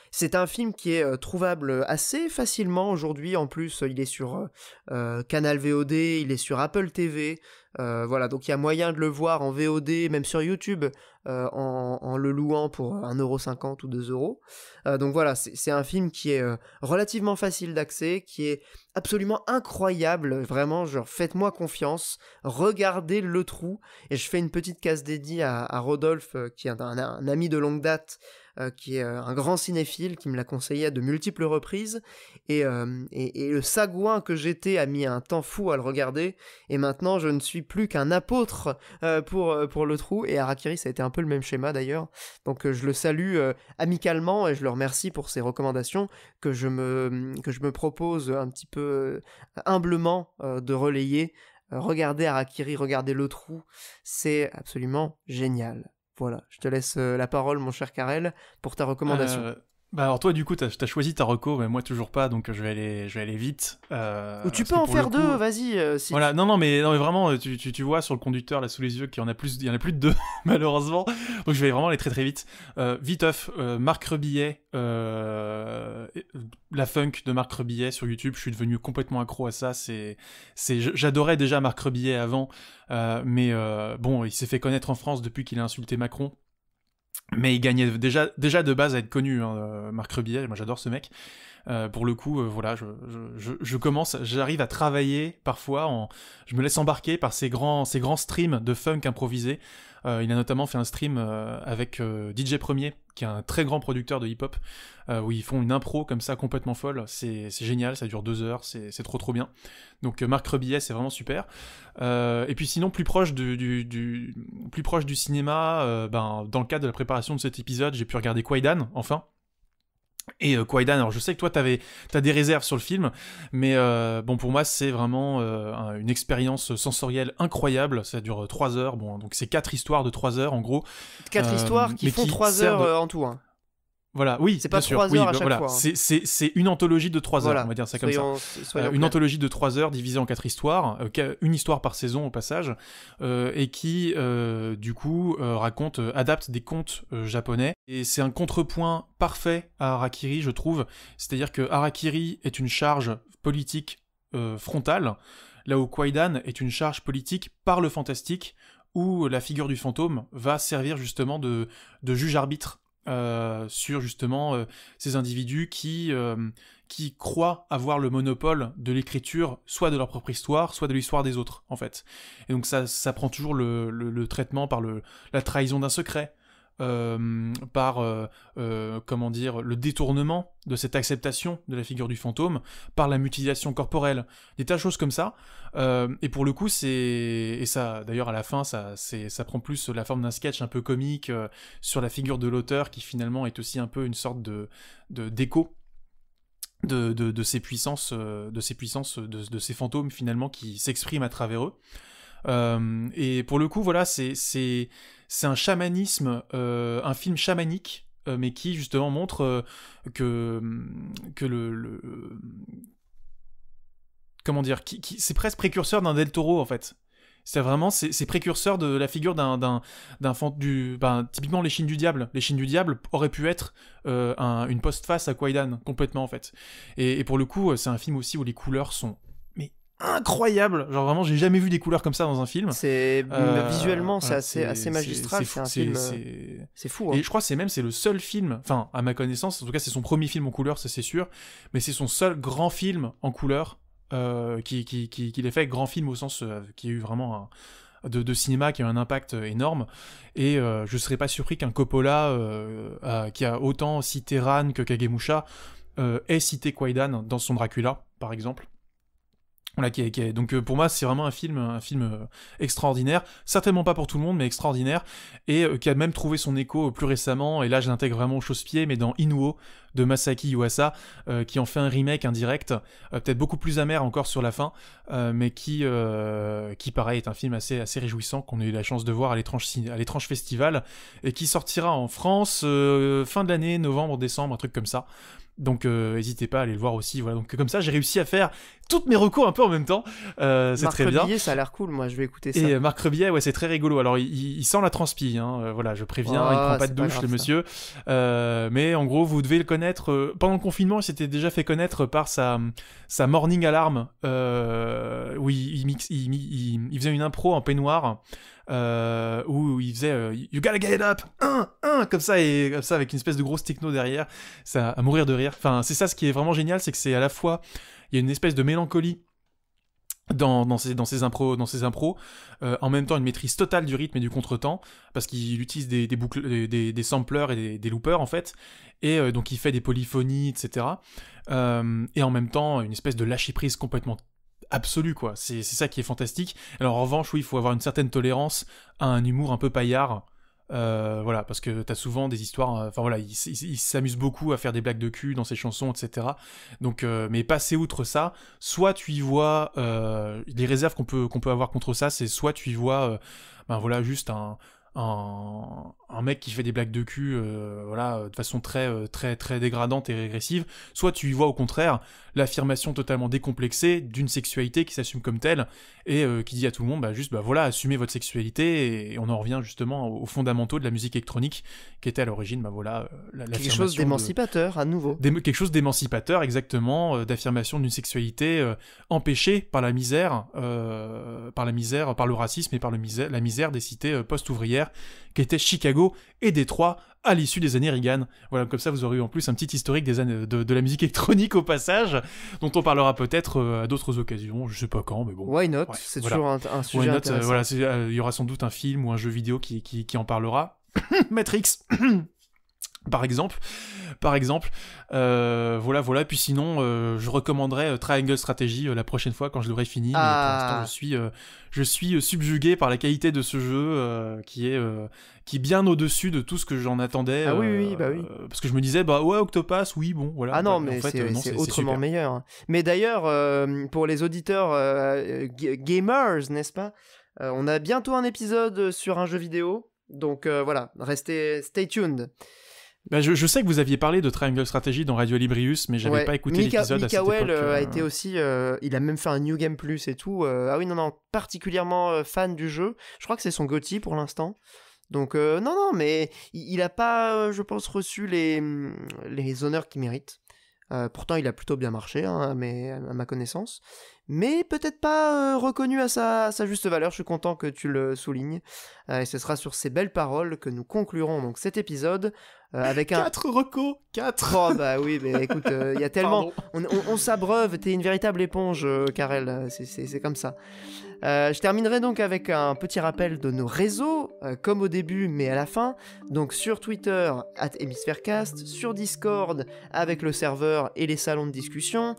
C'est un film qui est trouvable assez facilement aujourd'hui. En plus, il est sur Canal VOD, il est sur Apple TV. Donc il y a moyen de le voir en VOD, même sur YouTube, en le louant pour 1,50€ ou 2€. Donc voilà, c'est un film qui est relativement facile d'accès, qui est absolument incroyable. Vraiment, genre, faites-moi confiance, regardez Le Trou. Et je fais une petite case dédiée à Rodolphe, qui est un ami de longue date, qui est un grand cinéphile, qui me l'a conseillé à de multiples reprises, et le sagouin que j'étais a mis un temps fou à le regarder, et maintenant je ne suis plus qu'un apôtre pour Le Trou, et Harakiri ça a été un peu le même schéma d'ailleurs, donc je le salue amicalement, et je le remercie pour ses recommandations que je me propose un petit peu humblement de relayer. Regardez Harakiri, regardez Le Trou, c'est absolument génial. Voilà, je te laisse la parole, mon cher Karel, pour ta recommandation. Alors toi, du coup, t'as choisi ta reco, mais moi toujours pas, donc je vais aller vite. Ou tu peux en faire deux, vas-y. Voilà, non, mais vraiment, tu vois sur le conducteur là sous les yeux qu'il y en a plus de deux malheureusement. Donc je vais vraiment aller très très vite. Viteuf, Marc Rebillet, la funk de Marc Rebillet sur YouTube. Je suis devenu complètement accro à ça. J'adorais déjà Marc Rebillet avant, mais bon, il s'est fait connaître en France depuis qu'il a insulté Macron. Mais il gagnait déjà de base à être connu, hein, Marc Rebillet. Moi j'adore ce mec. Pour le coup, voilà, j'arrive à travailler parfois, je me laisse embarquer par ces grands streams de funk improvisés. Il a notamment fait un stream avec DJ Premier, qui est un très grand producteur de hip-hop, où ils font une impro comme ça complètement folle. C'est génial, ça dure 2 heures, c'est trop bien. Donc Marc Rebillet, c'est vraiment super. Et puis sinon, plus proche du cinéma, dans le cadre de la préparation de cet épisode, j'ai pu regarder Kwaidan, enfin. Et Kwaidan, alors je sais que toi t'as des réserves sur le film, mais pour moi c'est vraiment une expérience sensorielle incroyable. Ça dure 3 heures, donc c'est 4 histoires de 3 heures en gros. 4 histoires qui font 3 heures en tout, hein. Voilà, oui, c'est pas 3 heures à chaque fois. C'est une anthologie de 3 heures, on va dire ça comme ça. Une anthologie de 3 heures divisée en 4 histoires, une histoire par saison au passage, et qui, du coup, adapte des contes japonais. Et c'est un contrepoint parfait à Harakiri, je trouve. C'est-à-dire que Harakiri est une charge politique frontale, là où Kwaidan est une charge politique par le fantastique, où la figure du fantôme va servir justement de juge-arbitre. Sur justement ces individus qui croient avoir le monopole de l'écriture, soit de leur propre histoire, soit de l'histoire des autres, en fait. Et donc ça prend toujours le traitement par la trahison d'un secret, par comment dire, le détournement de cette acceptation de la figure du fantôme, par la mutilation corporelle, des tas de choses comme ça. Et pour le coup, et ça, d'ailleurs, à la fin, ça prend plus la forme d'un sketch un peu comique sur la figure de l'auteur, qui finalement est aussi un peu une sorte d'écho de ces puissances, de ces fantômes finalement qui s'expriment à travers eux. Et pour le coup, voilà, c'est un chamanisme, un film chamanique, mais qui justement montre que comment dire, c'est presque précurseur d'un Del Toro en fait. C'est précurseur de la figure typiquement les Chines du Diable. Les Chines du Diable auraient pu être une postface à Kwaidan, complètement en fait. Et pour le coup, c'est un film aussi où les couleurs sont incroyables. Genre vraiment, j'ai jamais vu des couleurs comme ça dans un film. Visuellement, voilà, c'est assez magistral. C'est un film. C'est fou. Hein. Et je crois que c'est le seul film, enfin à ma connaissance, en tout cas c'est son premier film en couleur, ça c'est sûr, mais c'est son seul grand film en couleur. Qu'il ait fait grand film au sens qui a eu vraiment de cinéma qui a eu un impact énorme, et je serais pas surpris qu'un Coppola qui a autant cité Ran que Kagemusha ait cité Kwaidan dans son Dracula par exemple. Voilà, donc pour moi c'est vraiment un film extraordinaire, certainement pas pour tout le monde mais extraordinaire, et qui a même trouvé son écho plus récemment, et là je l'intègre vraiment au chausse-pied, mais dans Inuo de Masaki Yuasa, qui en fait un remake indirect, peut-être beaucoup plus amer encore sur la fin, mais qui pareil est un film assez réjouissant qu'on a eu la chance de voir à l'étrange festival, et qui sortira en France fin de l'année, novembre, décembre, un truc comme ça. Donc n'hésitez pas à aller le voir aussi. Voilà. Donc comme ça, j'ai réussi à faire toutes mes recours un peu en même temps. C'est très bien. Marc Rebillet, ça a l'air cool. Moi, je vais écouter ça. Et Marc Rebillet, ouais, c'est très rigolo. Alors il sent la transpi. Hein. Voilà, je préviens. Il prend pas de douche, le monsieur. Mais en gros, vous devez le connaître. Pendant le confinement, il s'était déjà fait connaître par sa morning alarm, où il faisait une impro en peignoir. Où il faisait You gotta get it up, comme ça, et comme ça avec une espèce de grosse techno derrière, ça à mourir de rire. Enfin, c'est ça ce qui est vraiment génial, c'est que c'est à la fois il y a une espèce de mélancolie dans ces impros, en même temps une maîtrise totale du rythme et du contretemps, parce qu'il utilise des boucles, des samplers et des loopers en fait, et donc il fait des polyphonies, etc. Et en même temps une espèce de lâcher prise complètement absolu, quoi. C'est ça qui est fantastique. Alors en revanche, oui, il faut avoir une certaine tolérance à un humour un peu paillard, voilà, parce que t'as souvent des histoires, enfin voilà, il s'amuse beaucoup à faire des blagues de cul dans ses chansons, etc. Donc mais passer outre ça, soit tu y vois les réserves qu'on peut avoir contre ça, c'est soit tu y vois ben voilà, juste un mec qui fait des blagues de cul, voilà, de façon très dégradante et régressive, soit tu y vois au contraire l'affirmation totalement décomplexée d'une sexualité qui s'assume comme telle, et qui dit à tout le monde, voilà, assumez votre sexualité, et on en revient justement aux fondamentaux de la musique électronique, qui était à l'origine, quelque chose d'émancipateur, à nouveau. Quelque chose d'émancipateur, exactement, d'affirmation d'une sexualité empêchée par la misère, par le racisme et par la misère des cités post-ouvrières, qui étaient Chicago et Détroit à l'issue des années Reagan. Voilà, comme ça vous aurez eu en plus un petit historique des années de la musique électronique au passage, dont on parlera peut-être à d'autres occasions, je sais pas quand, mais bon. Why not, ouais, c'est voilà. Toujours un sujet intéressant. Voilà, il y aura sans doute un film ou un jeu vidéo qui en parlera. Matrix par exemple, voilà. Puis sinon, je recommanderais Triangle Strategy la prochaine fois quand je l'aurai fini. Mais pour l'instant, je suis subjugué par la qualité de ce jeu qui est bien au-dessus de tout ce que j'en attendais. Ah oui. Parce que je me disais, ouais, Octopass, oui, bon, voilà. Ah non, mais en fait, c'est autrement super. Meilleur. Mais d'ailleurs, pour les auditeurs gamers, n'est-ce pas, on a bientôt un épisode sur un jeu vidéo. Donc voilà, stay tuned. Je sais que vous aviez parlé de Triangle Strategy dans Radio Librius, mais j'avais pas écouté l'épisode à cette époque. Mikael a été aussi, il a même fait un New Game Plus et tout. Ah oui, non, particulièrement fan du jeu. Je crois que c'est son GOTY pour l'instant. Donc non, mais il a pas, je pense, reçu les honneurs qu'il mérite. Pourtant, il a plutôt bien marché, hein, à ma connaissance. mais peut-être pas reconnu à sa juste valeur. Je suis content que tu le soulignes. Et ce sera sur ces belles paroles que nous conclurons donc cet épisode avec un... 4 recos 4. Oh bah oui, mais écoute, il y a tellement... On s'abreuve, t'es une véritable éponge, Karel, c'est comme ça. Je terminerai donc avec un petit rappel de nos réseaux, comme au début mais à la fin. Donc sur Twitter, @HémisphèreCast, sur Discord avec le serveur et les salons de discussion.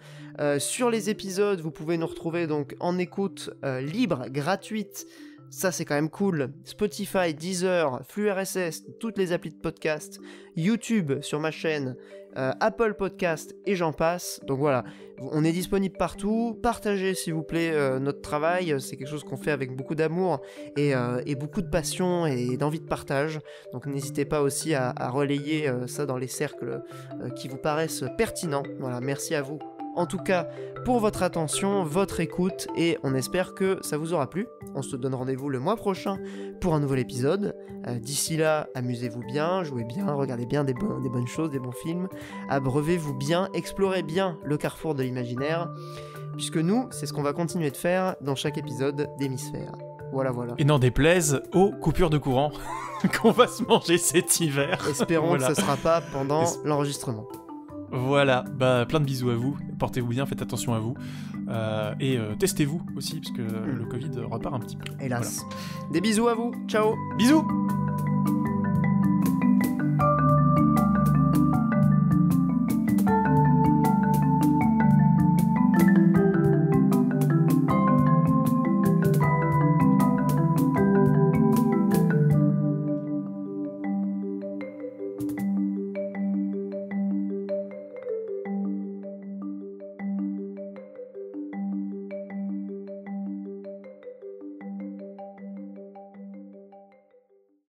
Sur les épisodes, vous pouvez nous retrouver donc en écoute libre, gratuite. Ça c'est quand même cool. Spotify, Deezer, flux RSS, toutes les applis de podcast, YouTube sur ma chaîne, Apple Podcast et j'en passe. Donc voilà, on est disponible partout. Partagez s'il vous plaît notre travail. C'est quelque chose qu'on fait avec beaucoup d'amour et beaucoup de passion et d'envie de partage. Donc n'hésitez pas aussi à relayer ça dans les cercles qui vous paraissent pertinents. Voilà, merci à vous. En tout cas, pour votre attention, votre écoute, et on espère que ça vous aura plu. On se donne rendez-vous le mois prochain pour un nouvel épisode. D'ici là, amusez-vous bien, jouez bien, regardez bien des bonnes choses, des bons films. Abreuvez-vous bien, explorez bien le carrefour de l'imaginaire, puisque nous, c'est ce qu'on va continuer de faire dans chaque épisode d'Hémisphère. Voilà. Et n'en déplaise aux coupures de courant qu'on va se manger cet hiver. Espérons que ce ne sera pas pendant l'enregistrement. Voilà, bah plein de bisous à vous, portez-vous bien, faites attention à vous, et testez-vous aussi, parce que le Covid repart un petit peu. Hélas. Voilà. Des bisous à vous, ciao. Bisous.